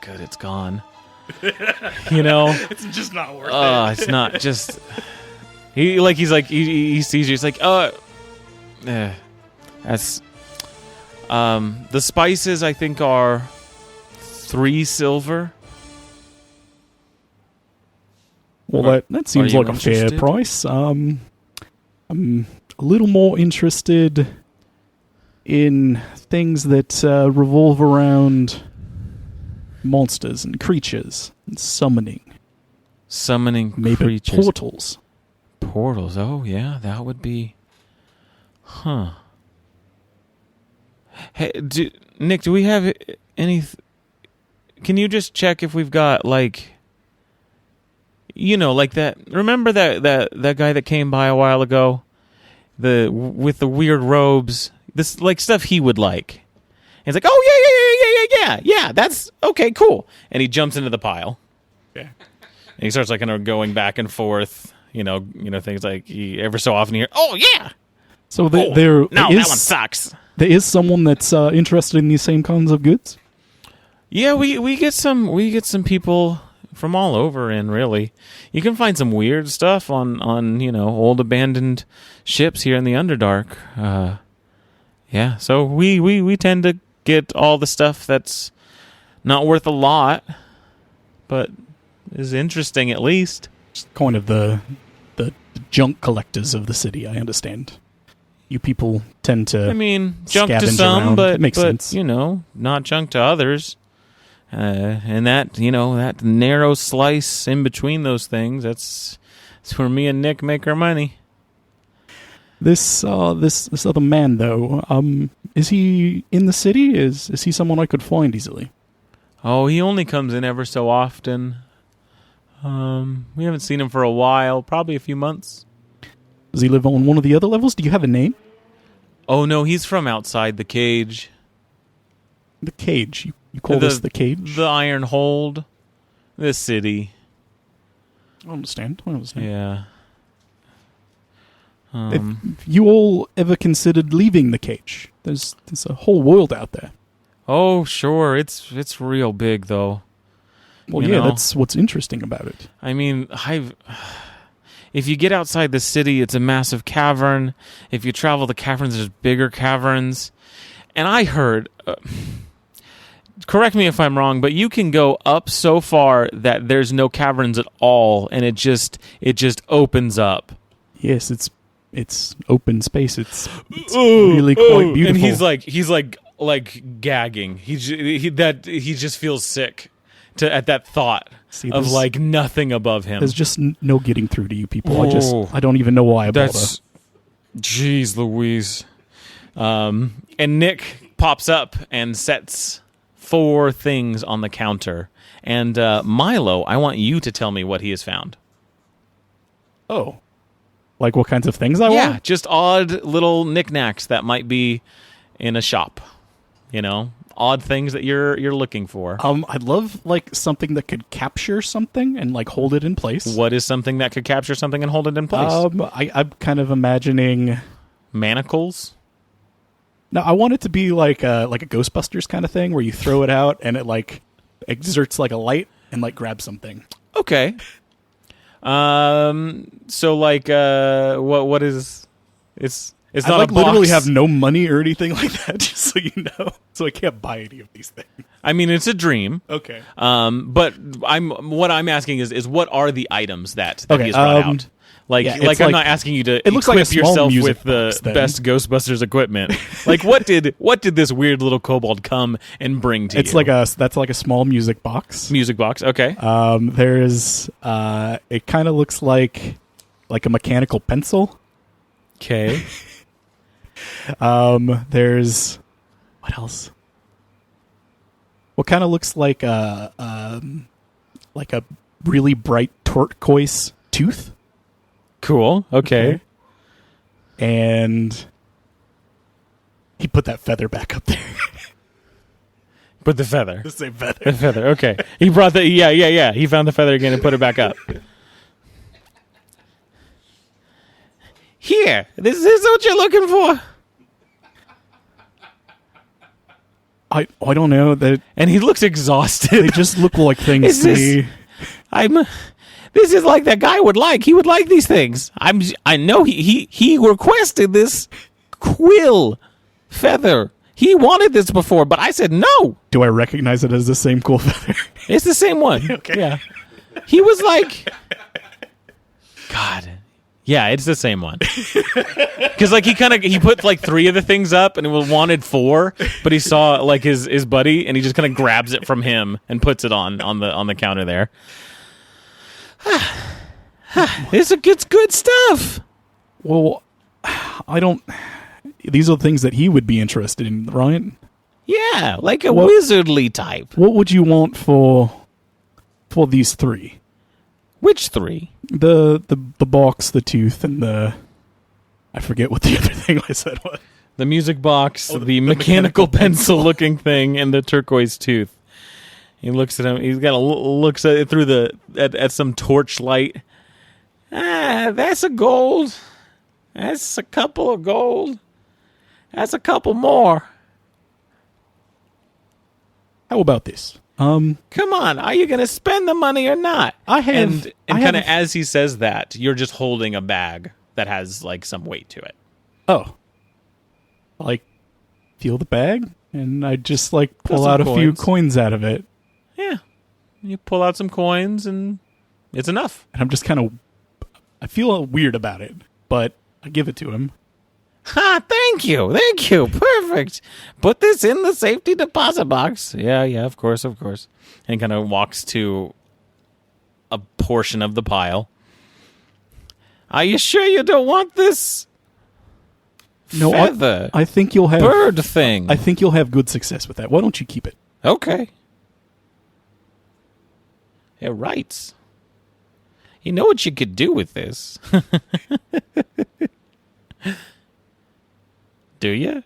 Speaker 3: good, it's gone. You know?
Speaker 4: It's just not worth it.
Speaker 3: It's not just... He sees you, he's like, that's... the spices, I think, are 3 silver.
Speaker 4: Well, that seems like a fair price. I'm a little more interested in things that revolve around monsters and creatures and summoning. Maybe
Speaker 3: creatures.
Speaker 4: Portals.
Speaker 3: Portals, oh yeah, that would be... Huh. Hey, Nick, do we have any? Can you just check if we've got like, like that? Remember that guy that came by a while ago, with the weird robes, this like stuff he would like. And he's like, oh yeah, that's okay, cool. And he jumps into the pile.
Speaker 4: Yeah.
Speaker 3: And he starts like kind of going back and forth. Things like ever so often hear, oh yeah.
Speaker 4: So
Speaker 3: that one sucks.
Speaker 4: There is someone that's interested in these same kinds of goods.
Speaker 3: Yeah, we get some people from all over in, really. You can find some weird stuff on old abandoned ships here in the Underdark. Yeah, so we tend to get all the stuff that's not worth a lot, but is interesting at least.
Speaker 4: Kind of the junk collectors of the city, I understand. You people tend to
Speaker 3: junk to some,
Speaker 4: around.
Speaker 3: but
Speaker 4: It makes sense.
Speaker 3: Not junk to others. And that narrow slice in between those things, that's where me and Nick make our money.
Speaker 4: This other man, though, is he in the city? Is he someone I could find easily?
Speaker 3: Oh, he only comes in ever so often. We haven't seen him for a while, probably a few months.
Speaker 4: Does he live on one of the other levels? Do you have a name?
Speaker 3: Oh, no, he's from outside the cage.
Speaker 4: The cage? You call this the cage?
Speaker 3: The Iron Hold. The city.
Speaker 4: I understand.
Speaker 3: Yeah.
Speaker 4: Have you all ever considered leaving the cage? There's a whole world out there.
Speaker 3: Oh, sure. It's real big, though.
Speaker 4: Well, that's what's interesting about it.
Speaker 3: If you get outside the city, it's a massive cavern. If you travel the caverns, there's bigger caverns. And I heard, correct me if I'm wrong, but you can go up so far that there's no caverns at all, and it just opens up.
Speaker 4: Yes, it's open space. It's really quite beautiful.
Speaker 3: And he's like gagging. He just feels sick at that thought of like nothing above him.
Speaker 4: There's just no getting through to you people. I don't even know why I bother.
Speaker 3: Jeez Louise. And Nick pops up and sets 4 things on the counter. And Milo, I want you to tell me what he has found.
Speaker 4: Oh. Like what kinds of things I want?
Speaker 3: Yeah, just odd little knickknacks that might be in a shop. Odd things that you're looking for.
Speaker 4: I'd love like something that could capture something and like hold it in place.
Speaker 3: What is something that could capture something and hold it in place?
Speaker 4: I'm kind of imagining
Speaker 3: manacles.
Speaker 4: No, I want it to be like a Ghostbusters kind of thing where you throw it out and it like exerts like a light and like grabs something.
Speaker 3: Okay. So like what is it's not
Speaker 4: I like
Speaker 3: a box.
Speaker 4: literally have no money or anything like that, just so you know. So I can't buy any of these things.
Speaker 3: It's a dream.
Speaker 4: Okay.
Speaker 3: But what I'm asking is what are the items that he has brought out? I'm not asking you to equip yourself with the best Ghostbusters equipment. Like what did this weird little kobold come and bring to you?
Speaker 4: That's like a small music box.
Speaker 3: Music box, okay.
Speaker 4: There's it kind of looks like a mechanical pencil.
Speaker 3: Okay.
Speaker 4: There's what else? What kind of looks like a really bright turquoise tooth.
Speaker 3: Cool. Okay.
Speaker 4: And he put that feather back up there.
Speaker 3: Put the feather.
Speaker 4: The same feather.
Speaker 3: The feather. Okay. He brought the yeah. He found the feather again and put it back up. Here. This is what you're looking for.
Speaker 4: I don't know that.
Speaker 3: And he looks exhausted.
Speaker 4: They just look like things to me.
Speaker 3: This is like that guy would like. He would like these things. I know he requested this quill feather. He wanted this before, but I said no.
Speaker 4: Do I recognize it as the same cool feather?
Speaker 3: It's the same one.
Speaker 4: Okay.
Speaker 3: Yeah. He was like, God. Yeah, it's the same one. Because like he put like 3 of the things up and it wanted 4, but he saw like his buddy and he just kind of grabs it from him and puts it on the counter there. It's good stuff.
Speaker 4: Well, I don't. These are the things that he would be interested in, right?
Speaker 3: Yeah, like a wizardly type.
Speaker 4: What would you want for these three?
Speaker 3: Which three?
Speaker 4: The box, the tooth, and I forget what the other thing I said was.
Speaker 3: The music box, the mechanical pencil-looking thing, and the turquoise tooth. He looks at him. He's got looks at it through at some torchlight. That's a gold. That's a couple of gold. That's a couple more.
Speaker 4: How about this?
Speaker 3: Come on, are you going to spend the money or not? And kind of as he says that, you're just holding a bag that has like some weight to it.
Speaker 4: Oh. Like, feel the bag, and I just like pull out a
Speaker 3: coins.
Speaker 4: few coins out of it.
Speaker 3: Yeah. You pull out some coins, and it's enough.
Speaker 4: And I'm just I feel weird about it, but I give it to him.
Speaker 3: Ha, thank you. Perfect. Put this in the safety deposit box. Yeah, of course. And kind of walks to a portion of the pile. Are you sure you don't want this feather?
Speaker 4: I think you'll have
Speaker 3: bird thing.
Speaker 4: I think you'll have good success with that. Why don't you keep it?
Speaker 3: Okay. It writes. You know what you could do with this? Do you?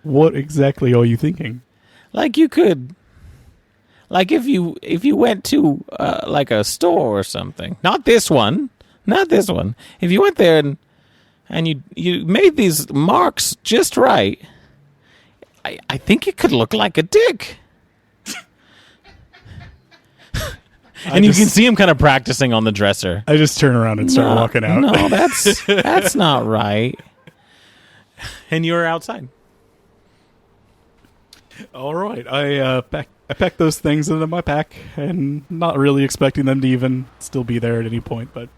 Speaker 4: What exactly are you thinking?
Speaker 3: Like you could, like if you went to like a store or something. Not this one. If you went there and you made these marks just right, I think it could look like a dick. And you can see him kind of practicing on the dresser.
Speaker 4: I just turn around and start walking out.
Speaker 3: No, that's not right. And you're outside.
Speaker 4: All right, I pack those things into my pack, and not really expecting them to even still be there at any point, but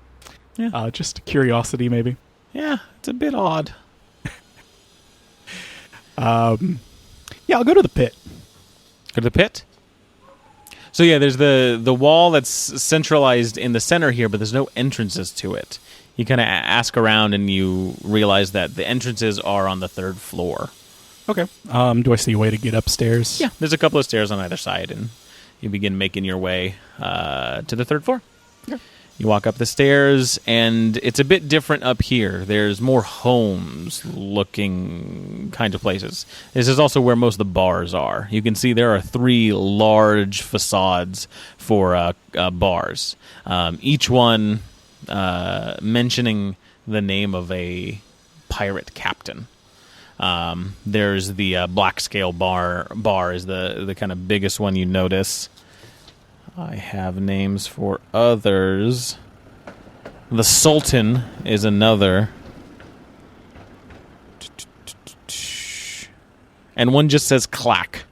Speaker 3: yeah,
Speaker 4: just curiosity maybe.
Speaker 3: Yeah, it's a bit odd.
Speaker 4: Yeah, I'll go to the pit.
Speaker 3: Go to the pit? So yeah, there's the wall that's centralized in the center here, but there's no entrances to it. You kind of ask around and you realize that the entrances are on the third floor.
Speaker 4: Okay. Do I see a way to get upstairs?
Speaker 3: Yeah, there's a couple of stairs on either side, and you begin making your way to the third floor. Okay. You walk up the stairs, and it's a bit different up here. There's more homes-looking kind of places. This is also where most of the bars are. You can see there are 3 large facades for bars, each one mentioning the name of a pirate captain. There's the Black Scale bar is the kind of biggest one you notice. I have names for others. The Sultan is another. And one just says Clack.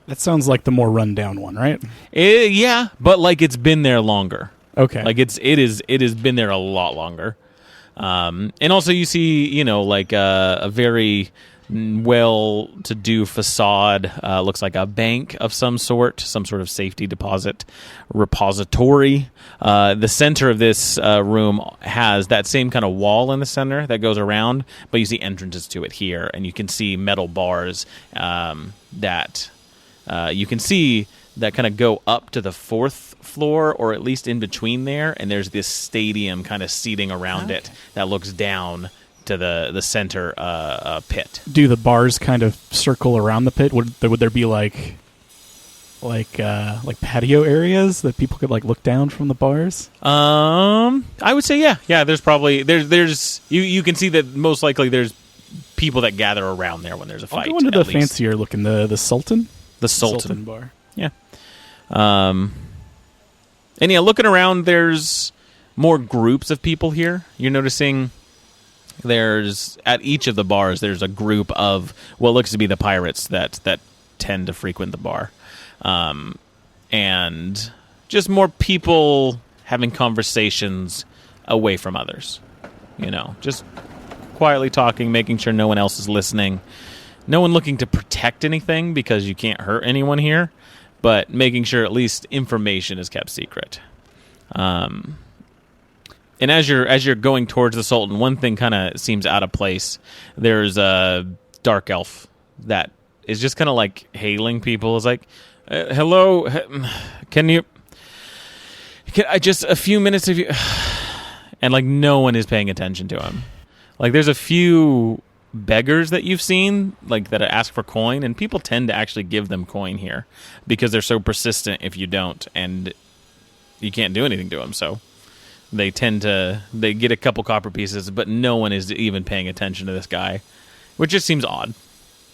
Speaker 4: That sounds like the more rundown one, right?
Speaker 3: Yeah, but like it's been there longer.
Speaker 4: Okay.
Speaker 3: Like it has been there a lot longer. And also you see, like a very well-to-do facade. Looks like a bank of some sort of safety deposit repository. The center of this room has that same kind of wall in the center that goes around, but you see entrances to it here, and you can see metal bars that you can see that kind of go up to the 4th floor, or at least in between there, and there's this stadium kind of seating around it that looks down to the center pit.
Speaker 4: Do the bars kind of circle around the pit? Would there be like patio areas that people could like look down from the bars?
Speaker 3: I would say yeah. There's probably there's you can see that most likely there's people that gather around there when there's a fight.
Speaker 4: I'll go into the fancier looking the Sultan.
Speaker 3: The Sultan
Speaker 4: bar.
Speaker 3: Yeah. And yeah, looking around, there's more groups of people here. You're noticing there's at each of the bars there's a group of what looks to be the pirates that tend to frequent the bar, and just more people having conversations away from others. Just quietly talking, making sure no one else is listening. No one looking to protect anything because you can't hurt anyone here, but making sure at least information is kept secret. And as you're going towards the Sultan, one thing kind of seems out of place. There's a dark elf that is just kind of like hailing people. It's like, hello, can I just a few minutes of you? And like no one is paying attention to him. Like there's a few beggars that you've seen like that ask for coin, and people tend to actually give them coin here because they're so persistent if you don't, and you can't do anything to them. So they get a couple copper pieces, but no one is even paying attention to this guy, which just seems odd.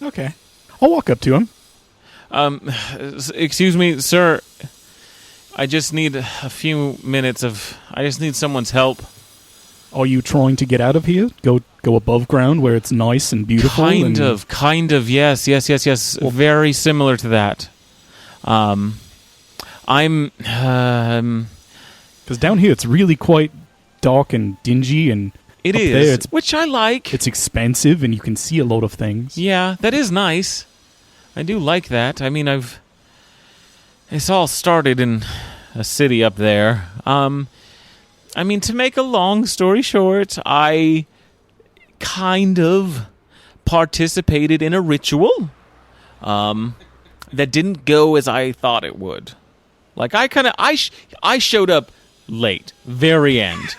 Speaker 4: Okay. I'll walk up to him.
Speaker 3: Excuse me, sir. I just need a few minutes I just need someone's help.
Speaker 4: Are you trying to get out of here? Go above ground where it's nice and beautiful?
Speaker 3: Kind of, yes. Well, very similar to that. I'm
Speaker 4: because down here it's really quite dark and dingy, and
Speaker 3: it
Speaker 4: up
Speaker 3: is,
Speaker 4: there
Speaker 3: which I like.
Speaker 4: It's expensive, and you can see a lot of things.
Speaker 3: Yeah, that is nice. I do like that. I mean, it's all started in a city up there. I mean, to make a long story short, I kind of participated in a ritual that didn't go as I thought it would. Like I showed up late, very end.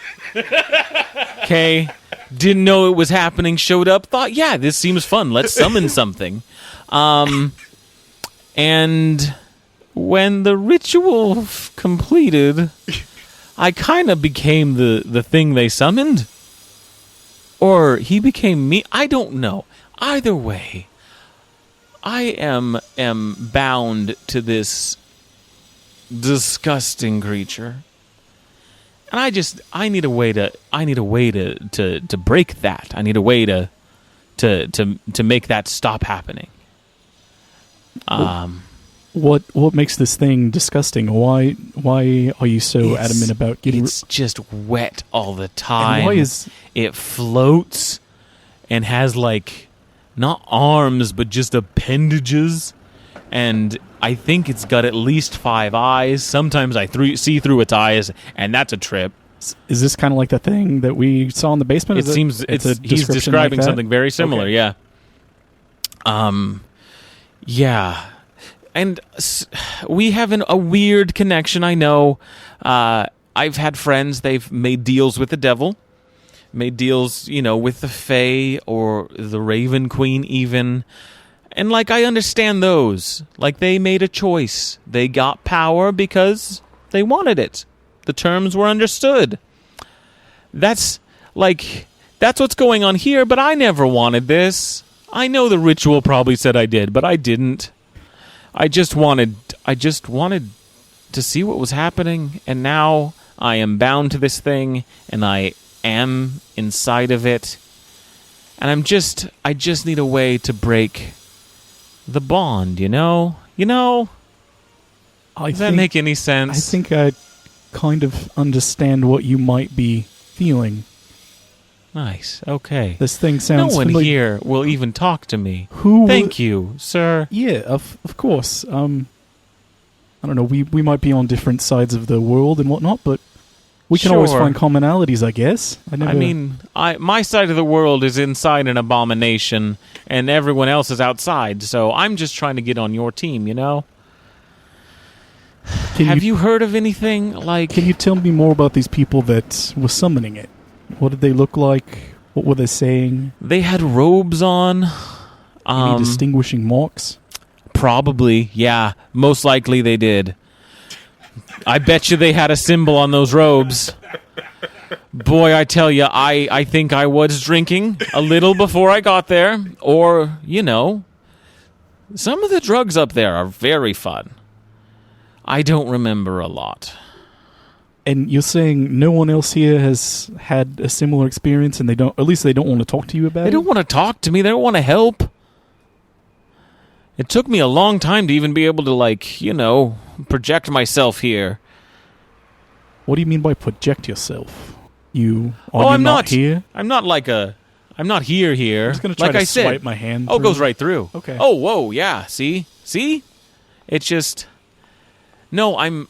Speaker 3: Okay, didn't know it was happening. Showed up, thought, yeah, this seems fun. Let's summon something. And when the ritual completed, I kind of became the thing they summoned, or he became me. I don't know. Either way, I am bound to this disgusting creature, and I need a way to break that. I need a way to make that stop happening.
Speaker 4: What makes this thing disgusting? Why are you so adamant about getting?
Speaker 3: It's just wet all the time.
Speaker 4: And why is
Speaker 3: it floats and has like not arms but just appendages, and I think it's got at least 5 eyes. Sometimes I see through its eyes, and that's a trip.
Speaker 4: Is this kind of like the thing that we saw in the basement?
Speaker 3: It seems he's describing
Speaker 4: like
Speaker 3: something very similar.
Speaker 4: Okay.
Speaker 3: Yeah. Yeah. And we have a weird connection, I know. I've had friends, they've made deals with the devil, made deals, with the Fae or the Raven Queen even. And, like, I understand those. Like, they made a choice. They got power because they wanted it. The terms were understood. That's what's going on here, but I never wanted this. I know the ritual probably said I did, but I didn't. I just wanted to see what was happening, and now I am bound to this thing, and I am inside of it, and I just need a way to break the bond, Does that make any sense?
Speaker 4: I think I kind of understand what you might be feeling.
Speaker 3: Nice. Okay.
Speaker 4: This thing sounds
Speaker 3: No one
Speaker 4: familiar.
Speaker 3: here will even talk to me.
Speaker 4: Thank
Speaker 3: you, sir.
Speaker 4: Yeah, of course. I don't know. We might be on different sides of the world and whatnot, but we can always
Speaker 3: Sure.
Speaker 4: find commonalities, I guess.
Speaker 3: My side of the world is inside an abomination, and everyone else is outside. So I'm just trying to get on your team. Have you heard of anything like?
Speaker 4: Can you tell me more about these people that were summoning it? What did they look like? What were they saying?
Speaker 3: They had robes on.
Speaker 4: Any distinguishing marks?
Speaker 3: Probably, yeah. Most likely they did. I bet you they had a symbol on those robes. Boy, I tell you, I think I was drinking a little before I got there. Or, some of the drugs up there are very fun. I don't remember a lot.
Speaker 4: And you're saying no one else here has had a similar experience, and they don't want to talk to you about it?
Speaker 3: They don't want to talk to me. They don't want to help. It took me a long time to even be able to, project myself here.
Speaker 4: What do you mean by project yourself? I'm
Speaker 3: not
Speaker 4: here?
Speaker 3: I'm not here.
Speaker 4: I'm just going to try to
Speaker 3: said.
Speaker 4: swipe my hand
Speaker 3: Oh, it
Speaker 4: through.
Speaker 3: goes right through.
Speaker 4: Okay.
Speaker 3: Oh, whoa, yeah. See? It's just... No, I'm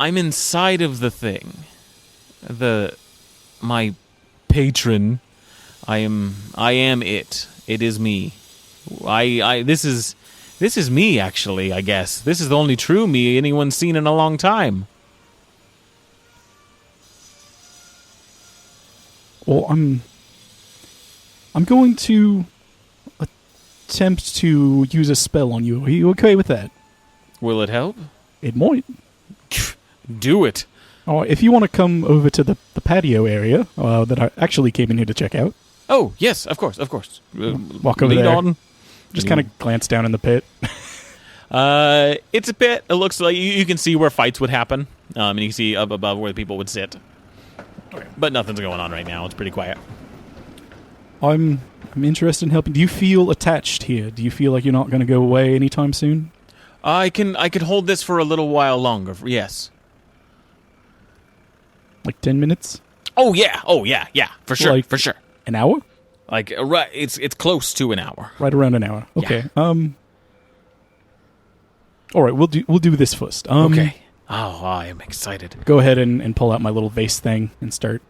Speaker 3: inside of the thing. my patron. I am it. It is me. This is me, actually, I guess. This is the only true me anyone's seen in a long time.
Speaker 4: Well, I'm going to attempt to use a spell on you. Are you okay with that?
Speaker 3: Will it help?
Speaker 4: It might.
Speaker 3: Do it.
Speaker 4: Oh, if you want to come over to the patio area that I actually came in here to check out.
Speaker 3: Oh, yes, of course.
Speaker 4: Walk over
Speaker 3: lead
Speaker 4: there.
Speaker 3: on.
Speaker 4: Just kind of glance down in the pit.
Speaker 3: It's a pit. It looks like you can see where fights would happen. And you can see up above where people would sit.
Speaker 4: Okay.
Speaker 3: But nothing's going on right now. It's pretty quiet.
Speaker 4: I'm interested in helping. Do you feel attached here? Do you feel like you're not going to go away anytime soon?
Speaker 3: I could hold this for a little while longer. Yes.
Speaker 4: Like 10 minutes?
Speaker 3: Oh yeah. For sure.
Speaker 4: Like
Speaker 3: for sure.
Speaker 4: An hour?
Speaker 3: Like right. It's close to an hour.
Speaker 4: Right around an hour. Okay.
Speaker 3: Yeah.
Speaker 4: All right. We'll do this first.
Speaker 3: Okay. Oh, I am excited.
Speaker 4: Go ahead and pull out my little vase thing and start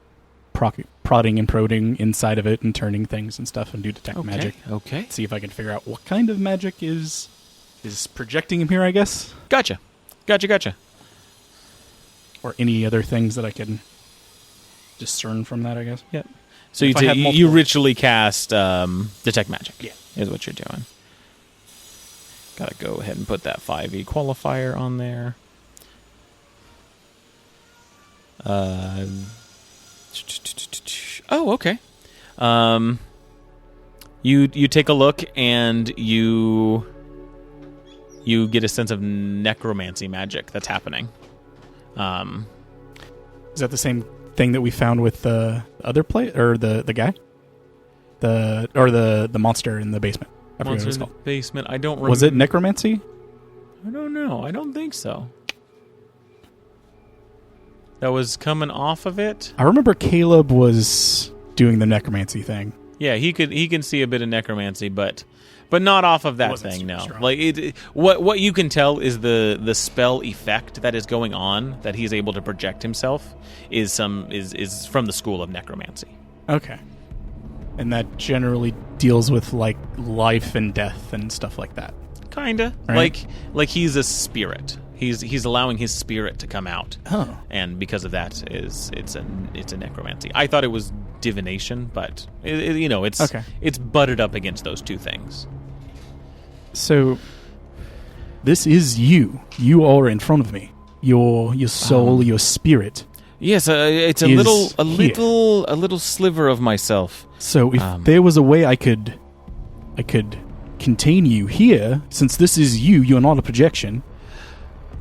Speaker 4: prodding and prodding inside of it and turning things and stuff and do detect magic.
Speaker 3: Okay.
Speaker 4: See if I can figure out what kind of magic is projecting him here, I guess.
Speaker 3: Gotcha.
Speaker 4: Or any other things that I can discern from that, I guess.
Speaker 3: Yep. So
Speaker 4: If
Speaker 3: you ritually cast detect magic.
Speaker 4: Yeah.
Speaker 3: Is what you're doing. Gotta go ahead and put that 5e qualifier on there. Oh, okay. You take a look and you get a sense of necromancy magic that's happening.
Speaker 4: Is that the same thing that we found with the other or the guy? The monster in the basement. I forget what it was called.
Speaker 3: Basement. I don't remember.
Speaker 4: Was it necromancy?
Speaker 3: I don't know. I don't think so. That was coming off of it.
Speaker 4: I remember Caleb was doing the necromancy thing.
Speaker 3: Yeah, he can see a bit of necromancy, but not off of that thing. No,
Speaker 4: strong.
Speaker 3: like what you can tell is the spell effect that is going on, that he's able to project himself, is from the school of necromancy.
Speaker 4: Okay, and that generally deals with like life and death and stuff like that.
Speaker 3: Kinda,
Speaker 4: right?
Speaker 3: like he's a spirit. He's allowing his spirit to come out, and because of that, it's a necromancy. I thought it was divination, but it's butted up against those two things.
Speaker 4: So this is you. You are in front of me. Your soul, your spirit.
Speaker 3: Yes, it's a little sliver of myself.
Speaker 4: So if there was a way I could contain you here, since this is you, you're not a projection.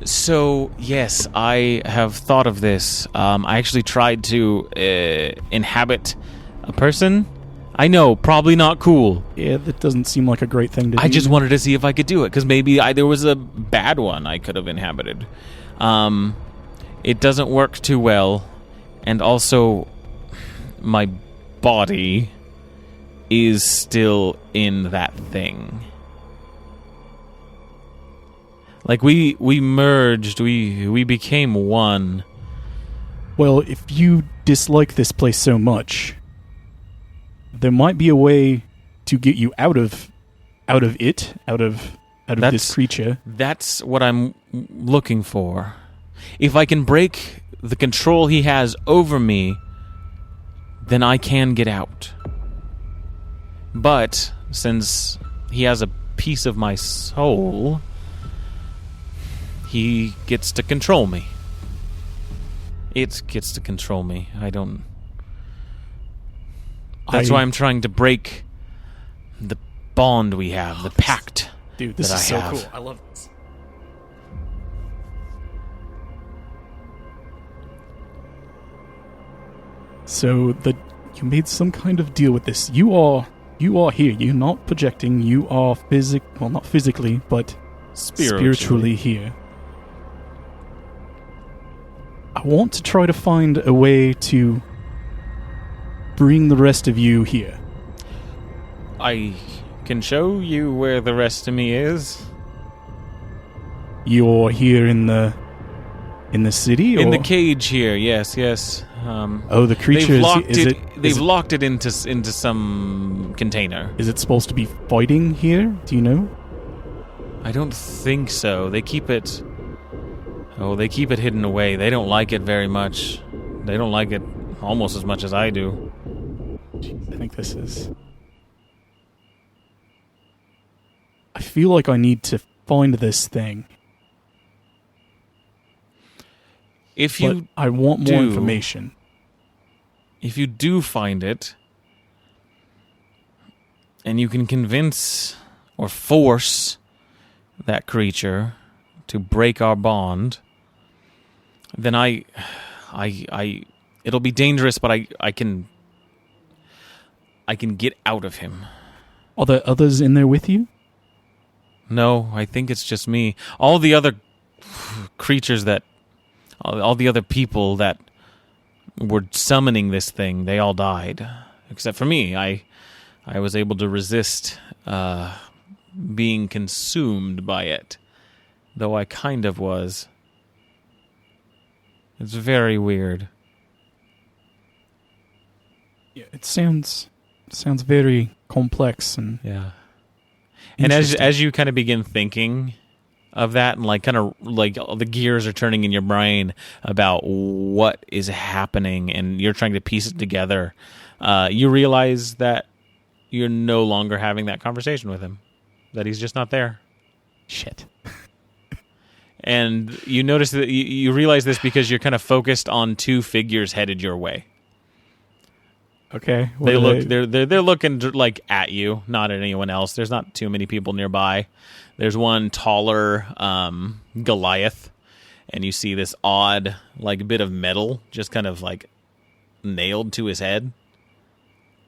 Speaker 3: So, yes, I have thought of this. I actually tried to inhabit a person. I know, probably not cool.
Speaker 4: Yeah, that doesn't seem like a great thing to do.
Speaker 3: I just wanted to see if I could do it, because maybe there was a bad one I could have inhabited. It doesn't work too well, and also my body is still in that thing. Like, we merged, we became one.
Speaker 4: Well, if you dislike this place so much, there might be a way to get you out of this creature.
Speaker 3: That's what I'm looking for. If I can break the control he has over me, then I can get out. But since he has a piece of my soul, he gets to control me. It gets to control me. That's why I'm trying to break the bond we have, the pact.
Speaker 4: Dude, this is so cool. I love this. So you made some kind of deal with this. You are here. You're not projecting. You are not physically, but spiritually here. I want to try to find a way to bring the rest of you here.
Speaker 3: I can show you where the rest of me is.
Speaker 4: You're here in the in the city? Or?
Speaker 3: In the cage here, yes.
Speaker 4: The creature
Speaker 3: They've locked it into some container.
Speaker 4: Is it supposed to be fighting here? Do you know?
Speaker 3: I don't think so. They keep it hidden away. They don't like it very much. They don't like it almost as much as I do.
Speaker 4: Jeez, I think this is... I feel like I need to find this thing. But I want more information.
Speaker 3: If you do find it, and you can convince or force that creature to break our bond, then it'll be dangerous, but I can get out of him.
Speaker 4: Are there others in there with you?
Speaker 3: No, I think it's just me. All the other creatures all the other people that were summoning this thing, they all died. Except for me. I was able to resist being consumed by it. Though I kind of was. It's very weird.
Speaker 4: Yeah, it sounds very complex and
Speaker 3: yeah. And as you kind of begin thinking of that, and like kind of like all the gears are turning in your brain about what is happening, and you're trying to piece it together, you realize that you're no longer having that conversation with him. That he's just not there.
Speaker 4: Shit.
Speaker 3: And you notice that you realize this because you're kind of focused on two figures headed your way.
Speaker 4: Okay.
Speaker 3: They're looking like at you, not at anyone else. There's not too many people nearby. There's one taller Goliath, and you see this odd like bit of metal just kind of like nailed to his head.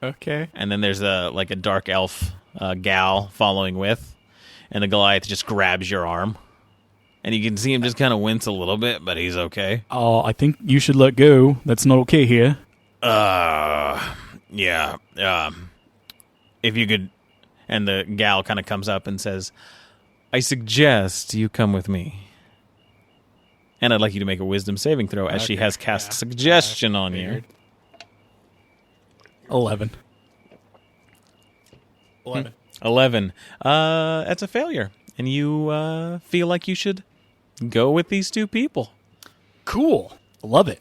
Speaker 4: Okay.
Speaker 3: And then there's a dark elf gal following with, and the Goliath just grabs your arm. And you can see him just kind of wince a little bit, but he's okay.
Speaker 4: Oh, I think you should let go. That's not okay here.
Speaker 3: Yeah. If you could... And the gal kind of comes up and says, I suggest you come with me. And I'd like you to make a wisdom saving throw as she has cast suggestion on you.
Speaker 4: 11.
Speaker 3: 11. That's a failure. And you feel like you should go with these two people.
Speaker 4: Cool. Love it.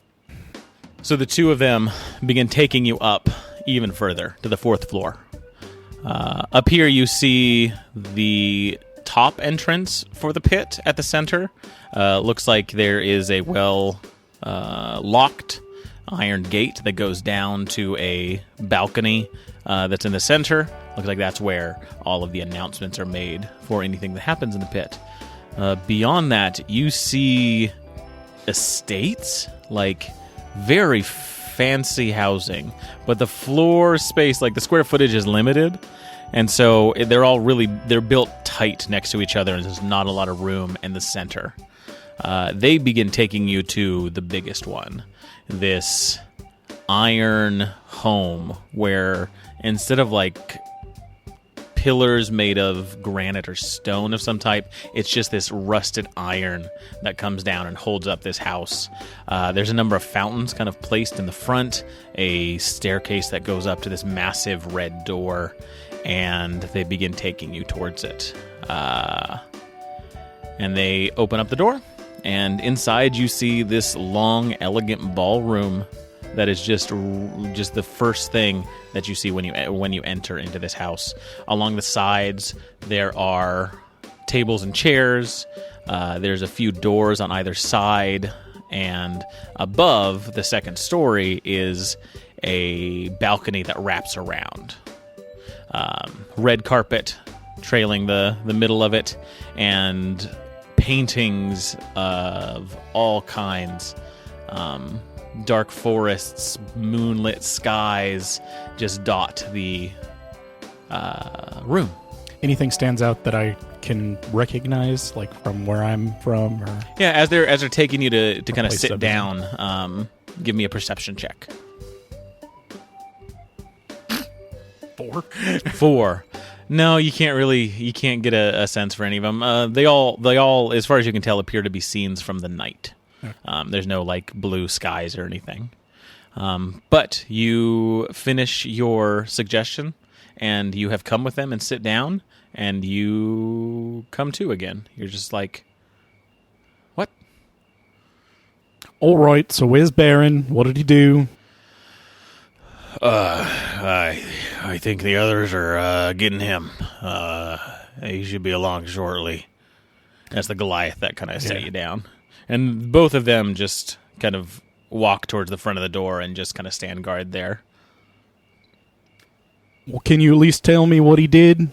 Speaker 3: So the two of them begin taking you up even further to the 4th floor. Up here you see the top entrance for the pit at the center. Looks like there is a locked iron gate that goes down to a balcony that's in the center. Looks like that's where all of the announcements are made for anything that happens in the pit. Beyond that, you see estates, like very fancy housing, but the floor space, like the square footage is limited, and so they're built tight next to each other, and there's not a lot of room in the center. They begin taking you to the biggest one, this iron home, where instead of like pillars made of granite or stone of some type, it's just this rusted iron that comes down and holds up this house. There's a number of fountains kind of placed in the front, a staircase that goes up to this massive red door, and they begin taking you towards it. And they open up the door, and inside you see this long, elegant ballroom that is just the first thing that you see when you enter into this house. Along the sides, there are tables and chairs. There's a few doors on either side, and above the second story is a balcony that wraps around. Red carpet trailing the middle of it, and paintings of all kinds. Dark forests, moonlit skies just dot the room.
Speaker 4: Anything stands out that I can recognize, like from where I'm from? Or
Speaker 3: yeah, as they're taking you to kind of sit down, give me a perception check. 4. No, you can't get a sense for any of them. They all, as far as you can tell, appear to be scenes from the night. There's no like blue skies or anything. But you finish your suggestion, and you have come with them and sit down, and you come to again. You're just like, what?
Speaker 4: All right, so where's Baron? What did he do?
Speaker 3: I think the others are getting him. He should be along shortly. That's the Goliath that kind of set you down. And both of them just kind of walk towards the front of the door and just kind of stand guard there.
Speaker 4: Well, can you at least tell me what he did?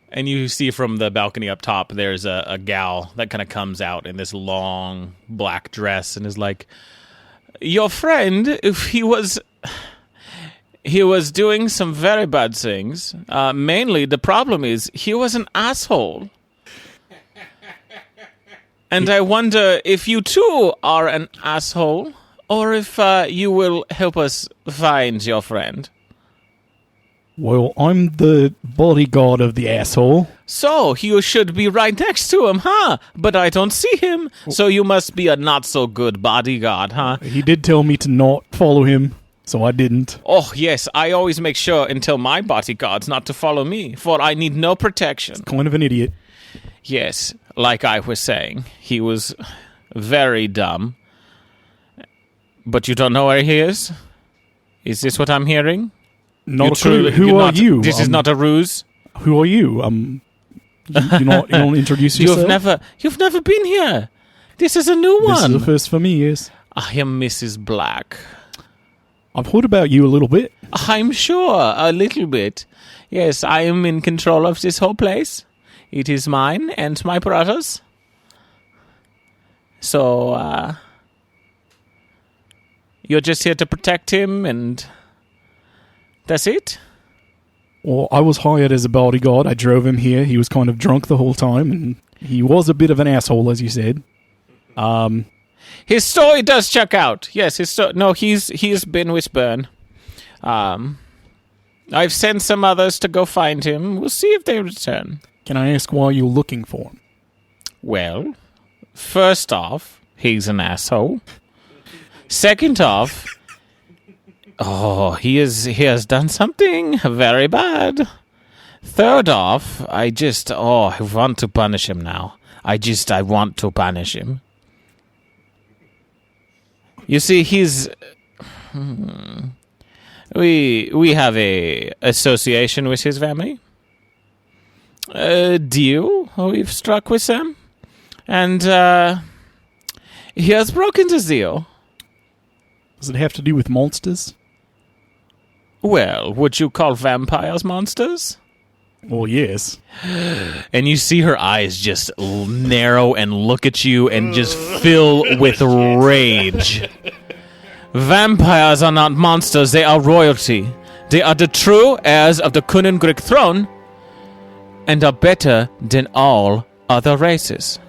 Speaker 3: And you see from the balcony up top, there's a gal that kind of comes out in this long black dress and is like, your friend, if he was doing some very bad things. Mainly, the problem is he was an asshole. And I wonder if you too are an asshole, or if you will help us find your friend.
Speaker 4: Well, I'm the bodyguard of the asshole.
Speaker 3: So, you should be right next to him, huh? But I don't see him, so you must be a not-so-good bodyguard, huh?
Speaker 4: He did tell me to not follow him, so I didn't.
Speaker 3: Oh, yes, I always make sure and tell my bodyguards not to follow me, for I need no protection.
Speaker 4: Kind of an idiot.
Speaker 3: Yes, like I was saying, he was very dumb. But you don't know where he is? Is this what I'm hearing?
Speaker 4: Not a clue. Who are you?
Speaker 3: This is not a ruse?
Speaker 4: Who are you? You don't introduce yourself?
Speaker 3: You've never been here. This is a new one.
Speaker 4: This is the first for me, yes.
Speaker 3: I am Mrs. Black.
Speaker 4: I've heard about you a little bit.
Speaker 3: I'm sure, a little bit. Yes, I am in control of this whole place. It is mine and my brother's. So, you're just here to protect him, and that's it?
Speaker 4: Well, I was hired as a bodyguard. I drove him here. He was kind of drunk the whole time, and he was a bit of an asshole, as you said.
Speaker 3: His story does check out. Yes, he's been with Byrne. I've sent some others to go find him. We'll see if they return.
Speaker 4: Can I ask why you're looking for him?
Speaker 3: Well, first off, he's an asshole. Second off, he has done something very bad. Third off, I want to punish him now. I want to punish him. You see, we have a association with his family. A deal we've struck with them. And he has broken the deal.
Speaker 4: Does it have to do with monsters?
Speaker 3: Well, would you call vampires monsters?
Speaker 4: Well, yes.
Speaker 3: And you see her eyes just narrow and look at you and just fill with rage. Vampires are not monsters, they are royalty. They are the true heirs of the Kunungrik throne and are better than all other races.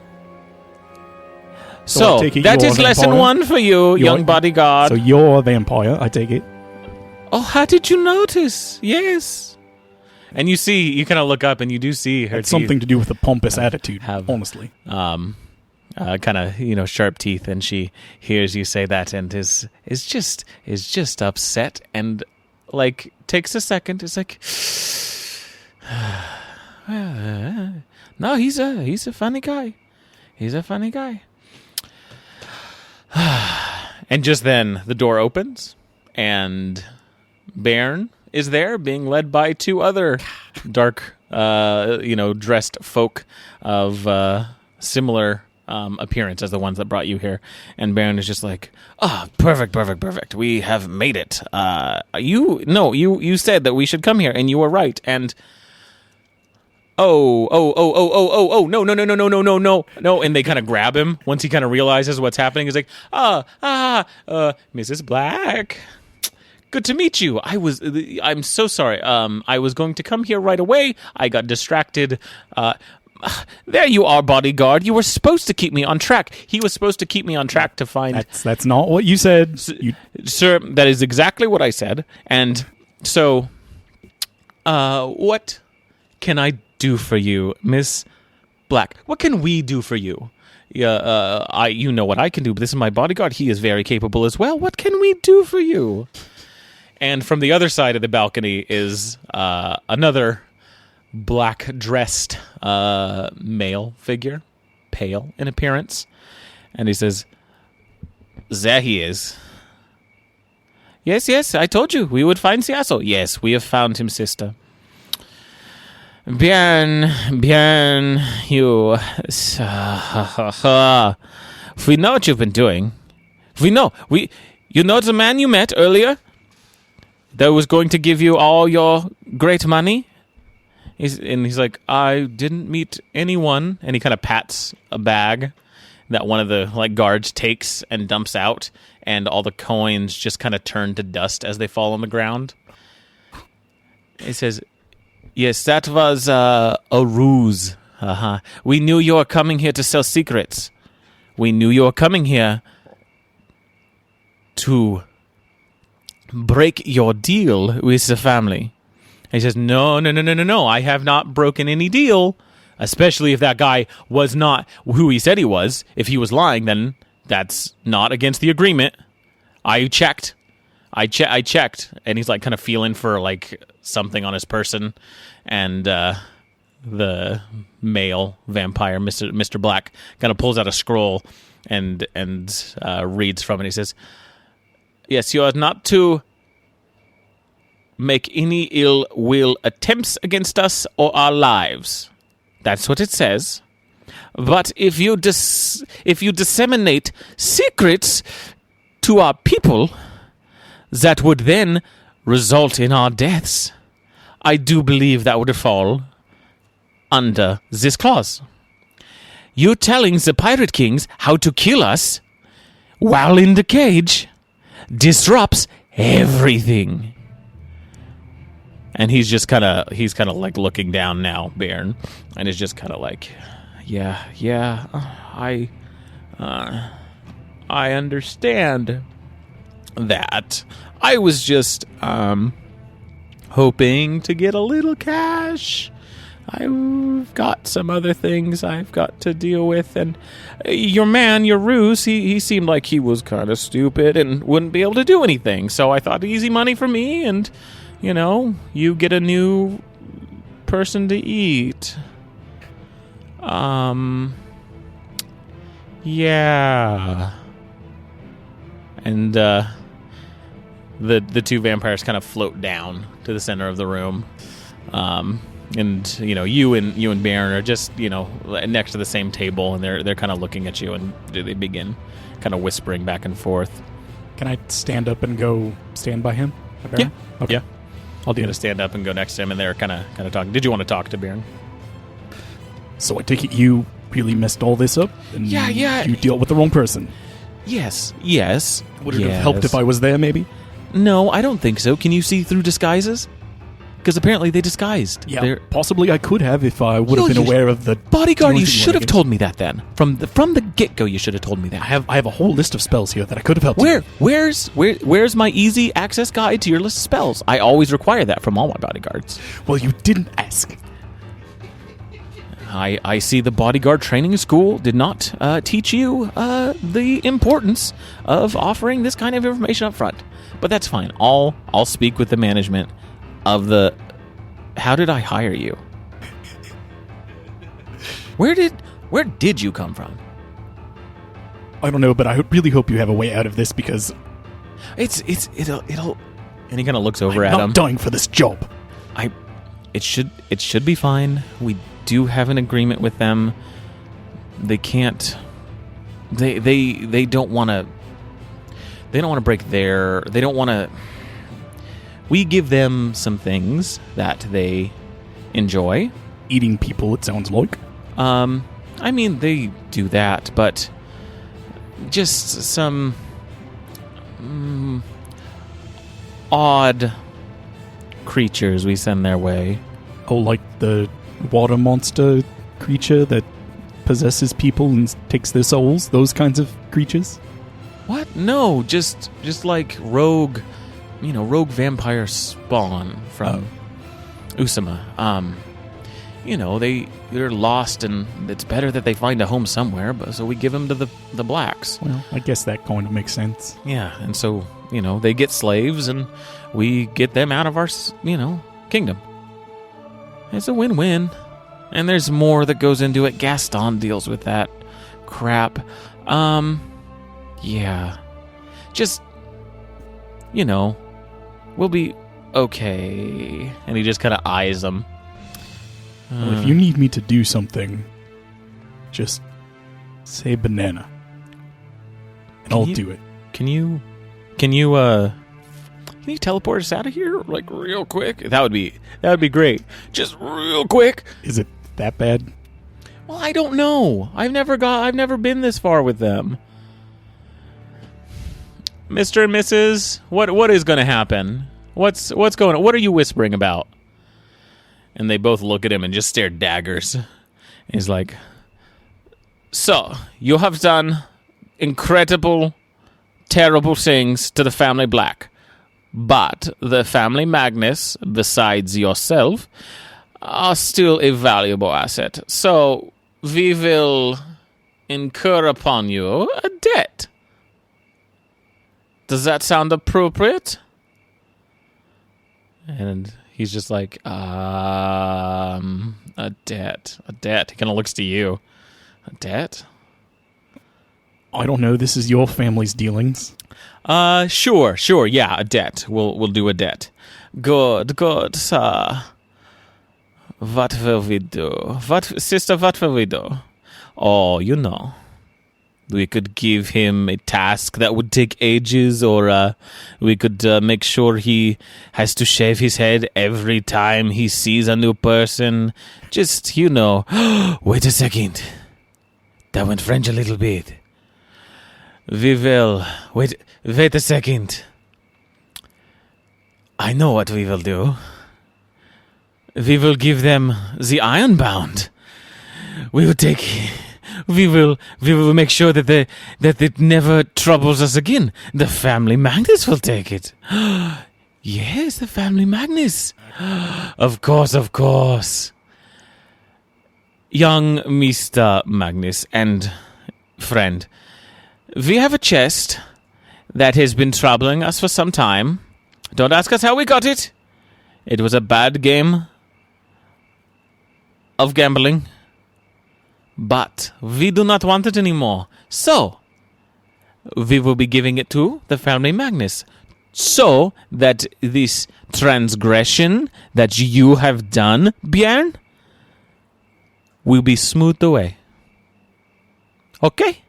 Speaker 3: So that is lesson 1 for you, young bodyguard.
Speaker 4: So you're a vampire, I take it.
Speaker 3: Oh, how did you notice? Yes. And you kind of look up and you do see her
Speaker 4: It's something to do with a pompous attitude, honestly.
Speaker 3: kind of, sharp teeth, and she hears you say that and is just upset and like takes a second. It's like, no, he's a funny guy. He's a funny guy. And just then the door opens and Bairn is there, being led by 2 other dark, dressed folk of similar appearance as the ones that brought you here. And Baron is just like, perfect. We have made it. You said that we should come here, and you were right. And no, and they kind of grab him once he kind of realizes what's happening. He's like, Mrs. Black. Good to meet you. I'm so sorry. I was going to come here right away. I got distracted. There you are, bodyguard. You were supposed to keep me on track. He was supposed to keep me on track to find...
Speaker 4: That's not what you said.
Speaker 3: Sir, that is exactly what I said. And so, what can I do for you, Miss Black? What can we do for you? You know what I can do, but this is my bodyguard. He is very capable as well. What can we do for you? And from the other side of the balcony is another black-dressed male figure, pale in appearance. And he says, "There he is. Yes, I told you we would find Cecil. Yes, we have found him, sister. Bien, you. We know what you've been doing. You know the man you met earlier that was going to give you all your great money?" He's like, "I didn't meet anyone." And he kind of pats a bag that one of the guards takes and dumps out, and all the coins just kind of turn to dust as they fall on the ground. He says, "Yes, that was a ruse. We knew you were coming here to sell secrets. We knew you were coming here to break your deal with the family." And he says, No. I have not broken any deal, especially if that guy was not who he said he was. If he was lying, then that's not against the agreement. I checked. And he's kind of feeling for something on his person. And the male vampire, Mr. Black, kind of pulls out a scroll and reads from it. He says, "Yes, you are not to make any ill will attempts against us or our lives. That's what it says. But if you disseminate secrets to our people that would then result in our deaths, I do believe that would fall under this clause. You telling the Pirate Kings how to kill us while in the cage disrupts everything." And he's just kind of looking down now, Baron, and is just kind of I understand that. I was just hoping to get a little cash. I've got some other things I've got to deal with, and your Roos, he seemed like he was kind of stupid and wouldn't be able to do anything. So I thought easy money for me, and you get a new person to eat. Yeah. And the two vampires kind of float down to the center of the room. And you and Baron are just next to the same table, and they're kind of looking at you, and they begin kind of whispering back and forth.
Speaker 4: Can I stand up and go stand by him?
Speaker 3: Yeah.
Speaker 4: Okay.
Speaker 3: Yeah.
Speaker 4: I'll do
Speaker 3: to
Speaker 4: it.
Speaker 3: stand up and go next to him, and they're kind of talking. Did you want to talk to Baron?
Speaker 4: So I take it you really messed all this up? And
Speaker 3: Yeah.
Speaker 4: You dealt with the wrong person.
Speaker 3: Yes.
Speaker 4: Would it have helped if I was there, maybe?
Speaker 3: No, I don't think so. Can you see through disguises? Because apparently they disguised.
Speaker 4: Yeah, possibly I could have if I would have been aware of the
Speaker 3: bodyguard. You should have told me that then. From the get-go, you should have told me that.
Speaker 4: I have a whole list of spells here that I could have helped.
Speaker 3: Where's my easy access guide to your list of spells? I always require that from all my bodyguards.
Speaker 4: Well, you didn't ask.
Speaker 3: I see the bodyguard training school did not teach you the importance of offering this kind of information up front. But that's fine. I'll speak with the management of the... How did I hire you? Where did you come from?
Speaker 4: I don't know, but I really hope you have a way out of this, because
Speaker 3: it'll and he kind of looks over at him.
Speaker 4: I'm not dying for this job.
Speaker 3: It should be fine. We do have an agreement with them. They can't. They don't want to. They don't want to break their. They don't want to. We give them some things that they enjoy.
Speaker 4: Eating people, it sounds like.
Speaker 3: I mean, they do that, but just some odd creatures we send their way.
Speaker 4: Oh, like the water monster creature that possesses people and takes their souls? Those kinds of creatures?
Speaker 3: What? No, just like rogue vampire spawn from Usama. they're lost, and it's better that they find a home somewhere. But so we give them to the blacks.
Speaker 4: Well, I guess that kind of makes sense.
Speaker 3: Yeah, and so they get slaves, and we get them out of our kingdom. It's a win-win, and there's more that goes into it. Gaston deals with that crap. Yeah, just we'll be okay. And he just kind of eyes them.
Speaker 4: Well, if you need me to do something, just say banana, and I'll do it.
Speaker 3: Can you teleport us out of here like real quick? That would be great. Just real quick.
Speaker 4: Is it that bad?
Speaker 3: Well, I don't know. I've never been this far with them. Mr. and Mrs., what is going to happen? What's going on? What are you whispering about? And they both look at him and just stare daggers. He's like, so, you have done incredible, terrible things to the family Black. But the family Magnus, besides yourself, are still a valuable asset. So, we will incur upon you a debt. Does that sound appropriate? And he's just like, a debt. A debt. He kind of looks to you. A debt?
Speaker 4: I don't know. This is your family's dealings.
Speaker 3: Sure. Yeah, a debt. We'll do a debt. Good, sir. What will we do? Sister, what will we do? Oh, we could give him a task that would take ages, or we could make sure he has to shave his head every time he sees a new person. Just, wait a second. That went French a little bit. We will... Wait a second. I know what we will do. We will give them the Ironbound. We will make sure that it never troubles us again. The family Magnus will take it. Yes, the family Magnus. Of course. Young Mr. Magnus and friend, we have a chest that has been troubling us for some time. Don't ask us how we got it. It was a bad game of gambling. But we do not want it anymore. So, we will be giving it to the family Magnus. So that this transgression that you have done, Björn, will be smoothed away. Okay?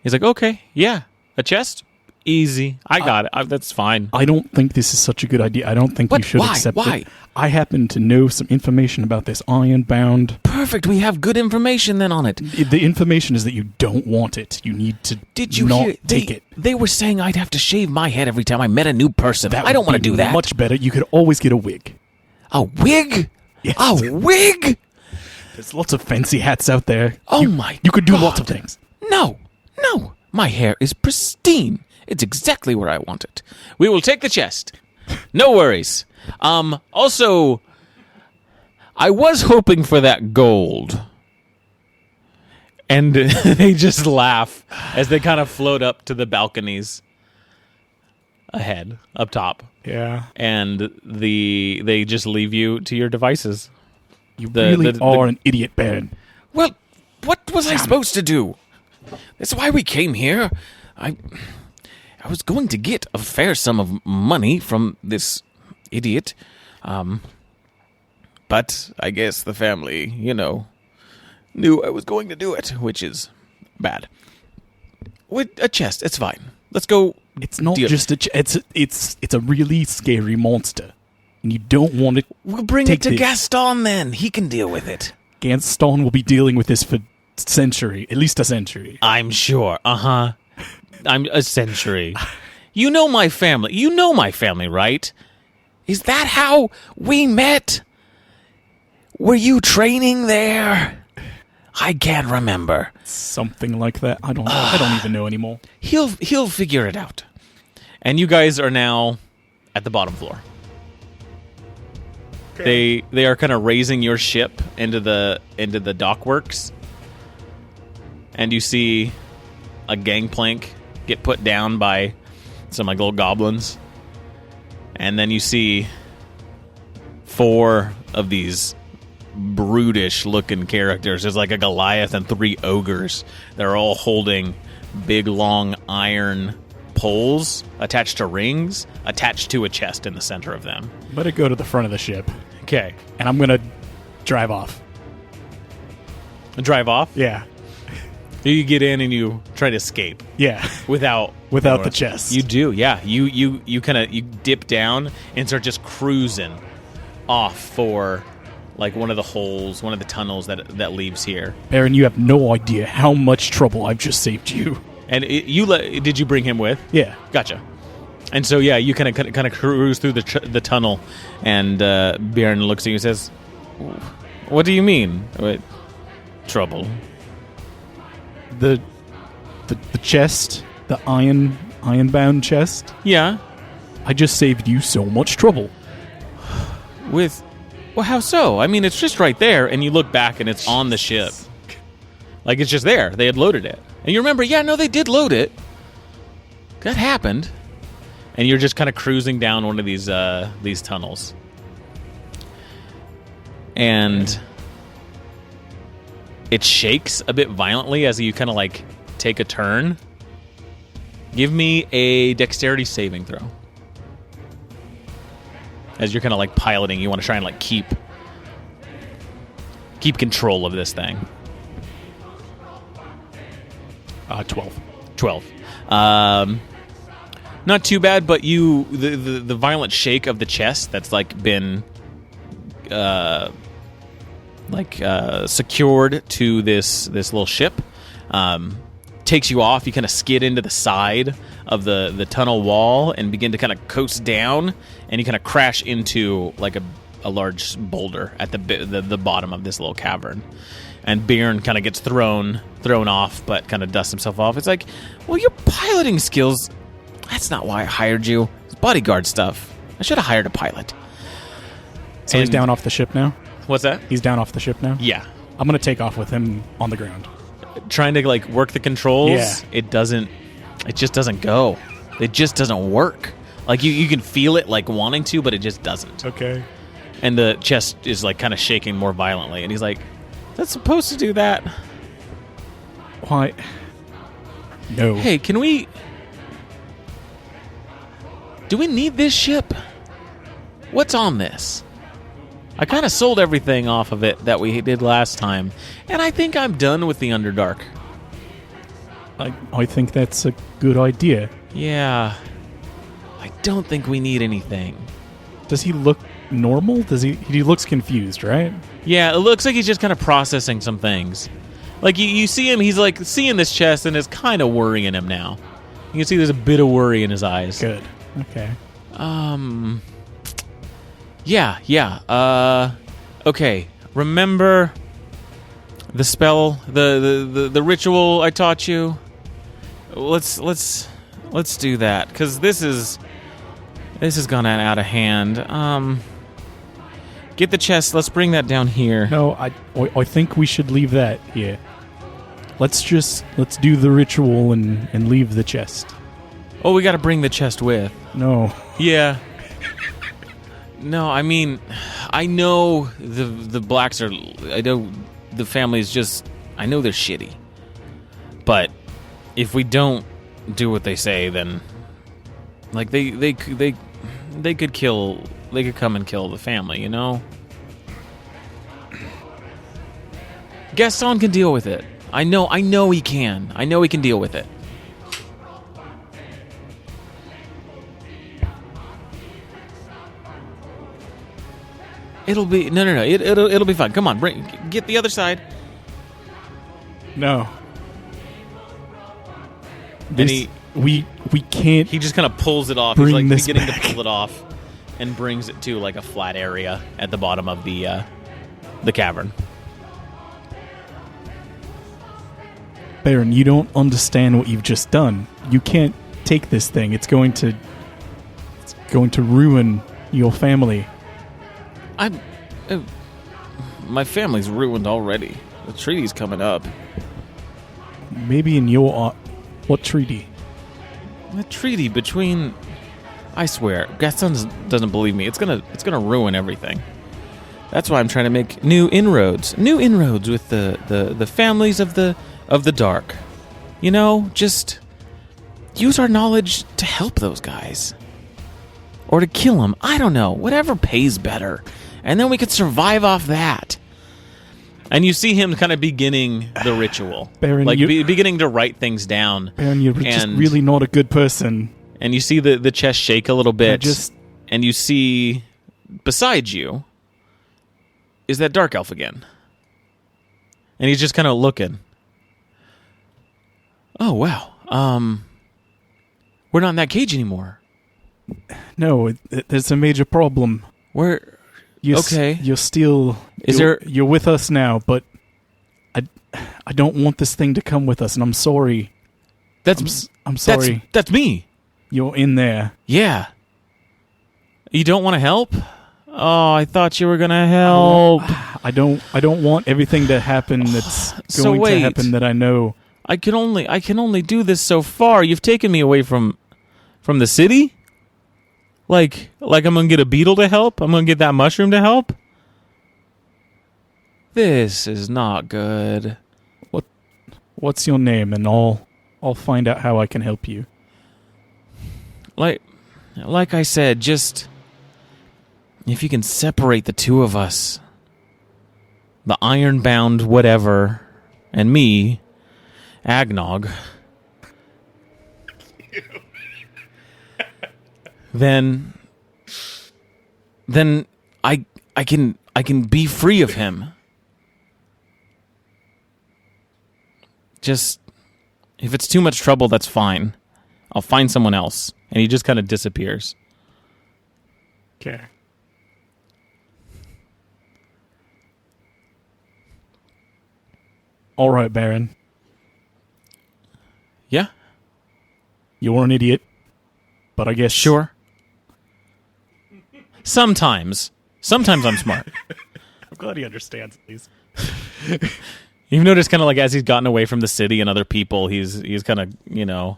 Speaker 3: He's like, okay, yeah. A chest? Easy. I got it. That's fine.
Speaker 4: I don't think this is such a good idea. I don't think you should accept it. I happen to know some information about this Ironbound.
Speaker 3: Perfect. We have good information then on it.
Speaker 4: The information is that you don't want it. You need to take it.
Speaker 3: They were saying I'd have to shave my head every time I met a new person. I don't want to do that.
Speaker 4: Much better. You could always get a wig.
Speaker 3: A wig?
Speaker 4: Yes.
Speaker 3: A wig?
Speaker 4: There's lots of fancy hats out there.
Speaker 3: You
Speaker 4: could do lots of things.
Speaker 3: No. My hair is pristine. It's exactly where I want it. We will take the chest. No worries. Also, I was hoping for that gold. And they just laugh as they kind of float up to the balconies ahead, up top.
Speaker 4: Yeah.
Speaker 3: And they just leave you to your devices.
Speaker 4: You really are an idiot, Baron.
Speaker 3: Well, what was I supposed to do? That's why we came here. I was going to get a fair sum of money from this idiot. But I guess the family, knew I was going to do it, which is bad. With a chest, it's fine. Let's go.
Speaker 4: It's not just a chest. It's a really scary monster. And you don't want it.
Speaker 3: We'll bring it to Gaston then. He can deal with it.
Speaker 4: Gaston will be dealing with this for at least a century.
Speaker 3: I'm sure. I'm a century. You know my family. You know my family, right? Is that how we met? Were you training there? I can't remember.
Speaker 4: Something like that. I don't even know anymore.
Speaker 3: He'll figure it out. And you guys are now at the bottom floor. They are kind of raising your ship into the dockworks, and you see a gangplank get put down by some like little goblins, and then you see 4 of these brutish looking characters. There's like a Goliath and 3 ogres. They're all holding big long iron poles attached to rings, attached to a chest in the center of them.
Speaker 4: Let it go to the front of the ship.
Speaker 3: Okay.
Speaker 4: And I'm going to drive off.
Speaker 3: Drive off?
Speaker 4: Yeah.
Speaker 3: You get in and you try to escape.
Speaker 4: Yeah.
Speaker 3: Without
Speaker 4: the chest.
Speaker 3: You do, yeah. You kind of you dip down and start just cruising off for like one of the holes, one of the tunnels that leaves here.
Speaker 4: Baron, you have no idea how much trouble I've just saved you.
Speaker 3: And did you bring him with?
Speaker 4: Yeah.
Speaker 3: Gotcha. And so yeah, you kind of cruise through the tunnel, and Baron looks at you and says, "What do you mean? Wait, trouble?"
Speaker 4: The chest, the iron-bound chest.
Speaker 3: Yeah.
Speaker 4: I just saved you so much trouble.
Speaker 3: Well, how so? I mean, it's just right there, and you look back, and it's on the ship. Like, it's just there. They had loaded it. And you remember, yeah, no, they did load it. That happened. And you're just kind of cruising down one of these tunnels. And it shakes a bit violently as you kind of, like, take a turn. Give me a dexterity saving throw. As you're kind of like piloting, you want to try and like keep control of this thing.
Speaker 4: 12.
Speaker 3: 12. Not too bad, but the violent shake of the chest that's like been secured to this little ship takes you off. You kind of skid into the side of the tunnel wall and begin to kind of coast down, and you kind of crash into like a large boulder at the bottom of this little cavern. And Bjorn kind of gets thrown off, but kind of dusts himself off. It's like, well, your piloting skills, that's not why I hired you. It's bodyguard stuff. I should have hired a pilot.
Speaker 4: So he's down off the ship now?
Speaker 3: What's that?
Speaker 4: He's down off the ship now?
Speaker 3: Yeah.
Speaker 4: I'm going to take off with him on the ground.
Speaker 3: Trying to like work the controls,
Speaker 4: yeah.
Speaker 3: It just doesn't go. It just doesn't work. Like you can feel it like wanting to, but it just doesn't.
Speaker 4: Okay.
Speaker 3: And the chest is like kind of shaking more violently, and he's like, "That's supposed to do that."
Speaker 4: Why? No.
Speaker 3: Hey, do we need this ship? What's on this? I kind of sold everything off of it that we did last time, and I think I'm done with the Underdark.
Speaker 4: I think that's a good idea.
Speaker 3: Yeah. I don't think we need anything.
Speaker 4: Does he look normal? He looks confused, right?
Speaker 3: Yeah, it looks like he's just kind of processing some things. Like, you see him, he's like seeing this chest, and it's kind of worrying him now. You can see there's a bit of worry in his eyes.
Speaker 4: Good. Okay.
Speaker 3: Yeah. Okay. Remember the spell, the ritual I taught you? Let's do that, because this has gone out of hand. Get the chest. Let's bring that down here.
Speaker 4: No, I think we should leave that here. Let's do the ritual and leave the chest.
Speaker 3: Oh, we got to bring the chest with.
Speaker 4: No.
Speaker 3: Yeah. No, I mean, I know the blacks are. I know the family's just. I know they're shitty. But if we don't do what they say, then like they could kill. They could come and kill the family. You know. Gaston can deal with it. I know he can. I know he can deal with it. It'll be no. It'll be fine. Come on, get the other side.
Speaker 4: No. We can't.
Speaker 3: He just kind of pulls it off. He's like beginning to pull it off, and brings it to like a flat area at the bottom of the cavern.
Speaker 4: Baron, you don't understand what you've just done. You can't take this thing. It's going to ruin your family.
Speaker 3: My family's ruined already. The treaty's coming up.
Speaker 4: Maybe in your... what treaty?
Speaker 3: The treaty between... I swear, Gaston doesn't believe me. It's gonna ruin everything. That's why I'm trying to make new inroads with the families of the dark. You know, just use our knowledge to help those guys, or to kill them. I don't know, whatever pays better, and then we could survive off that. And you see him kind of beginning the ritual,
Speaker 4: Baron,
Speaker 3: like beginning to write things down.
Speaker 4: Baron, you're just really not a good person.
Speaker 3: And you see the chest shake a little bit, and you see beside you is that dark elf again. And he's just kind of looking. Oh, wow. We're not in that cage anymore.
Speaker 4: No, there's a major problem.
Speaker 3: Okay.
Speaker 4: You're still... You're with us now, but I don't want this thing to come with us, and I'm sorry. I'm sorry.
Speaker 3: That's me.
Speaker 4: You're in there.
Speaker 3: Yeah. You don't want to help? Oh, I thought you were gonna help.
Speaker 4: I don't want everything to happen that's going to happen that I know.
Speaker 3: I can only do this so far. You've taken me away from the city? Like I'm gonna get a beetle to help? I'm gonna get that mushroom to help? This is not good.
Speaker 4: What's your name, and I'll find out how I can help you.
Speaker 3: Like I said, just if you can separate the two of us, the iron-bound whatever, and me, Agnog, then I can be free of him. Just if it's too much trouble, that's fine. I'll find someone else. And he just kind of disappears.
Speaker 4: Okay. All right, Baron.
Speaker 3: Yeah?
Speaker 4: You're an idiot, but I guess...
Speaker 3: Sure. Sometimes I'm smart.
Speaker 4: I'm glad he understands at least.
Speaker 3: You've noticed kind of like as he's gotten away from the city and other people, he's kind of, you know...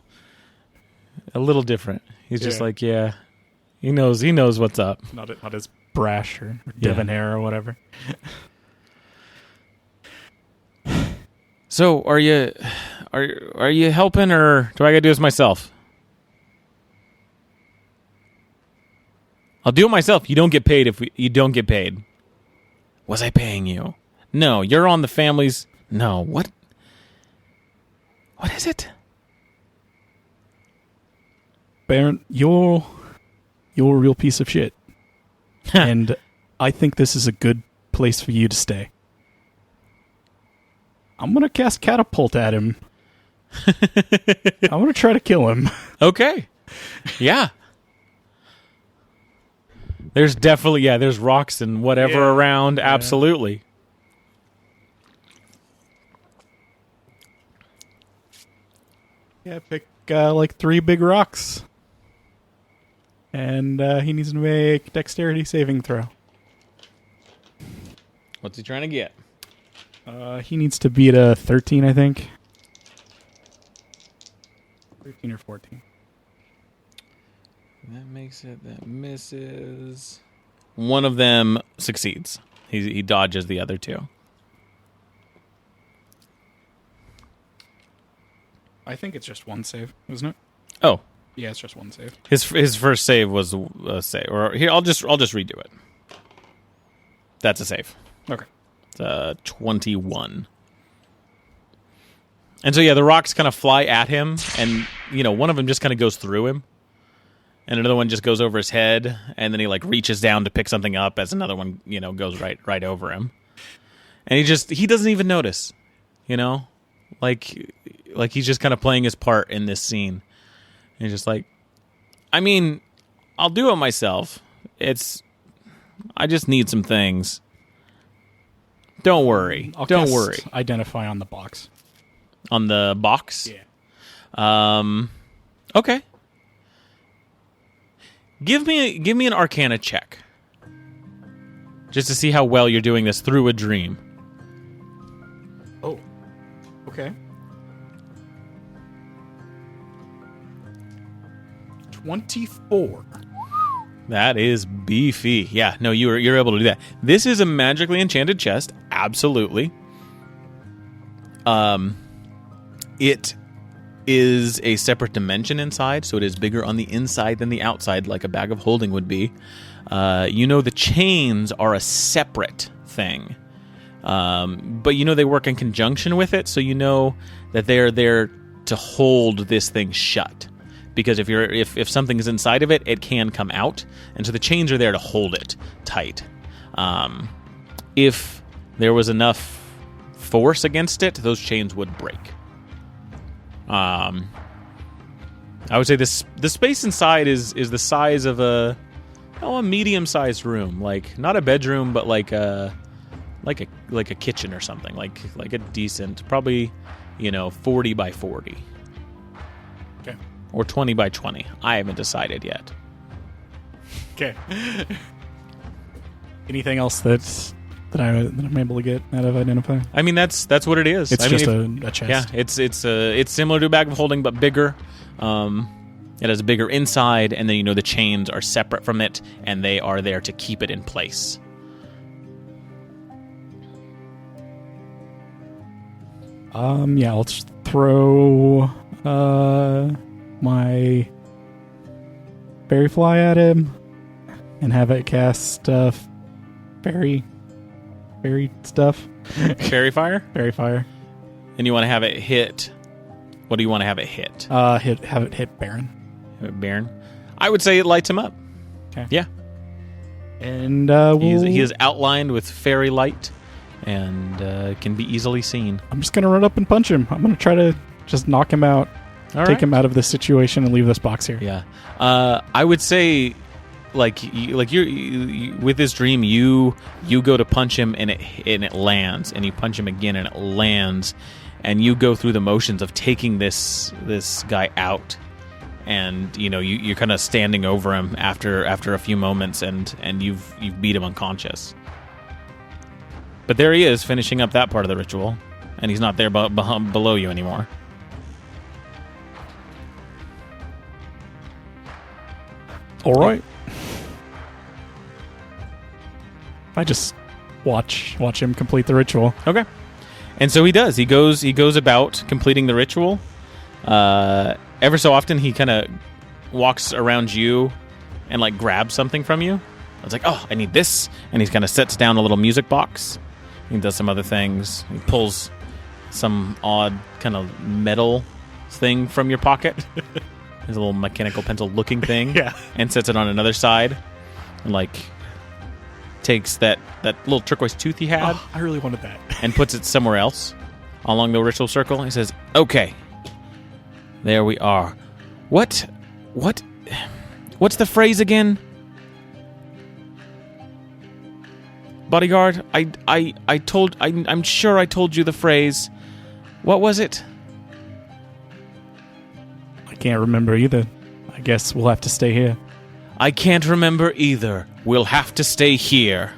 Speaker 3: a little different. He's just like, yeah, he knows what's up.
Speaker 4: Not as brash or debonair or whatever.
Speaker 3: So, are you helping, or do I gotta do this myself? I'll do it myself. You don't get paid if you don't get paid. Was I paying you? No, you're on the family's. No, what? What is it?
Speaker 4: Baron, you're a real piece of shit. And I think this is a good place for you to stay. I'm going to cast Catapult at him. I'm going to try to kill him.
Speaker 3: Okay. Yeah. There's definitely, there's rocks and whatever around. Yeah. Absolutely. Yeah,
Speaker 4: pick like 3 big rocks. And he needs to make dexterity saving throw.
Speaker 3: What's he trying to get?
Speaker 4: He needs to beat a 13, I think. 13 or 14.
Speaker 3: That makes it, that misses. One of them succeeds. He dodges the other 2.
Speaker 4: I think it's just 1 save, isn't it?
Speaker 3: Oh.
Speaker 4: Yeah, it's just 1 save.
Speaker 3: His first save was a save. Or here, I'll just redo it. That's a save.
Speaker 4: Okay.
Speaker 3: It's 21. And so the rocks kind of fly at him, and one of them just kind of goes through him, and another one just goes over his head, and then he like reaches down to pick something up as another one goes right over him, and he doesn't even notice, like he's just kind of playing his part in this scene. And he's just like, I mean, I'll do it myself. I just need some things. Don't worry. Don't worry.
Speaker 4: Identify on the box.
Speaker 3: On the box?
Speaker 4: Yeah.
Speaker 3: Okay. Give me an Arcana check. just to see how well you're doing this through a dream.
Speaker 4: Oh. Okay. 24.
Speaker 3: That is beefy. Yeah, no, you're able to do that. This is a magically enchanted chest, absolutely. It is a separate dimension inside, so it is bigger on the inside than the outside, like a bag of holding would be. The chains are a separate thing. But they work in conjunction with it, so you know that they're there to hold this thing shut. Because if something is inside of it, it can come out, and so the chains are there to hold it tight. If there was enough force against it, those chains would break. I would say the space inside is the size of a medium-sized room, like not a bedroom, but like a kitchen or something, like a decent, probably 40 by 40.
Speaker 4: Okay.
Speaker 3: Or 20 by 20. I haven't decided yet.
Speaker 4: Okay. Anything else that I'm able to get out of identify?
Speaker 3: I mean, that's what it is.
Speaker 4: It's just a chest.
Speaker 3: Yeah, it's similar to a bag of holding, but bigger. It has a bigger inside, and then the chains are separate from it, and they are there to keep it in place.
Speaker 4: I'll just throw my fairy fly at him and have it cast fairy stuff.
Speaker 3: Fairy fire?
Speaker 4: Fairy fire.
Speaker 3: And you want to have it hit. What do you want to have it hit?
Speaker 4: Have it hit Baron.
Speaker 3: Baron. I would say it lights him up.
Speaker 4: Okay.
Speaker 3: Yeah.
Speaker 4: And
Speaker 3: he is outlined with fairy light and can be easily seen.
Speaker 4: I'm just gonna run up and punch him. I'm gonna try to just knock him out, take him out of this situation, and leave this box here.
Speaker 3: Yeah. I would say, you with this dream, you go to punch him and it lands, and you punch him again and it lands, and you go through the motions of taking this guy out, and you're kind of standing over him after a few moments, and you've beat him unconscious. But there he is, finishing up that part of the ritual, and he's not there below you anymore.
Speaker 4: All right. I just watch him complete the ritual.
Speaker 3: Okay. And so he does. He goes about completing the ritual. Ever so often, he kind of walks around you and grabs something from you. It's like, oh, I need this. And he kind of sets down a little music box. He does some other things. He pulls some odd kind of metal thing from your pocket. There's a little mechanical pencil looking thing.
Speaker 4: Yeah.
Speaker 3: And sets it on another side. And takes that little turquoise tooth he had.
Speaker 4: Oh, I really wanted that.
Speaker 3: And puts it somewhere else along the ritual circle. He says, okay. There we are. What's the phrase again? Bodyguard, I'm sure I told you the phrase. What was it?
Speaker 4: I can't remember either. I guess we'll have to stay here.
Speaker 3: I can't remember either. We'll have to stay here.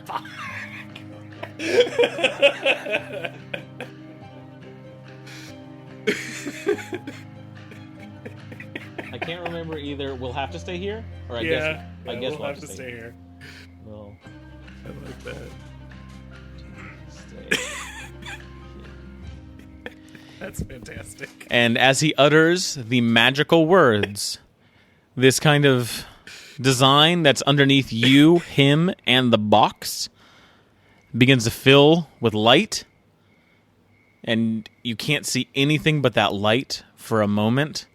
Speaker 3: I can't remember either. We'll have to stay here? Or I guess we'll have to stay here. Well,
Speaker 4: I like that.
Speaker 3: Stay.
Speaker 4: That's fantastic.
Speaker 3: And as he utters the magical words, this kind of design that's underneath you, him, and the box begins to fill with light. And you can't see anything but that light for a moment.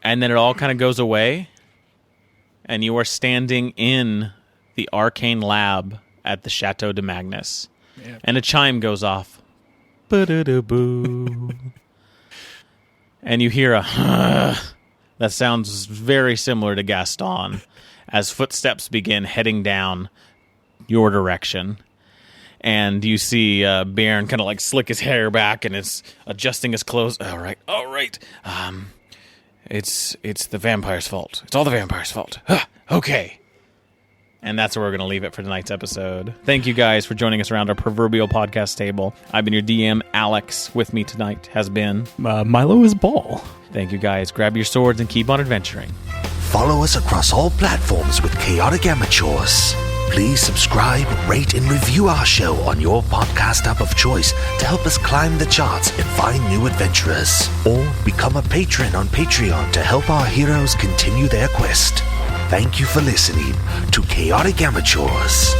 Speaker 3: And then it all kind of goes away. And you are standing in the arcane lab at the Chateau de Magnus.
Speaker 4: Yeah.
Speaker 3: And a chime goes off. Ba-da-da-boo. And you hear a that sounds very similar to Gaston as footsteps begin heading down your direction. And you see Baron kind of slick his hair back and is adjusting his clothes. All right. It's the vampire's fault. It's all the vampire's fault. Okay. And that's where we're going to leave it for tonight's episode. Thank you guys for joining us around our proverbial podcast table. I've been your DM, Alex. With me tonight has been...
Speaker 4: Milo is Ball.
Speaker 3: Thank you guys. Grab your swords and keep on adventuring.
Speaker 2: Follow us across all platforms with Chaotic Amateurs. Please subscribe, rate, and review our show on your podcast app of choice to help us climb the charts and find new adventurers. Or become a patron on Patreon to help our heroes continue their quest. Thank you for listening to Chaotic Amateurs.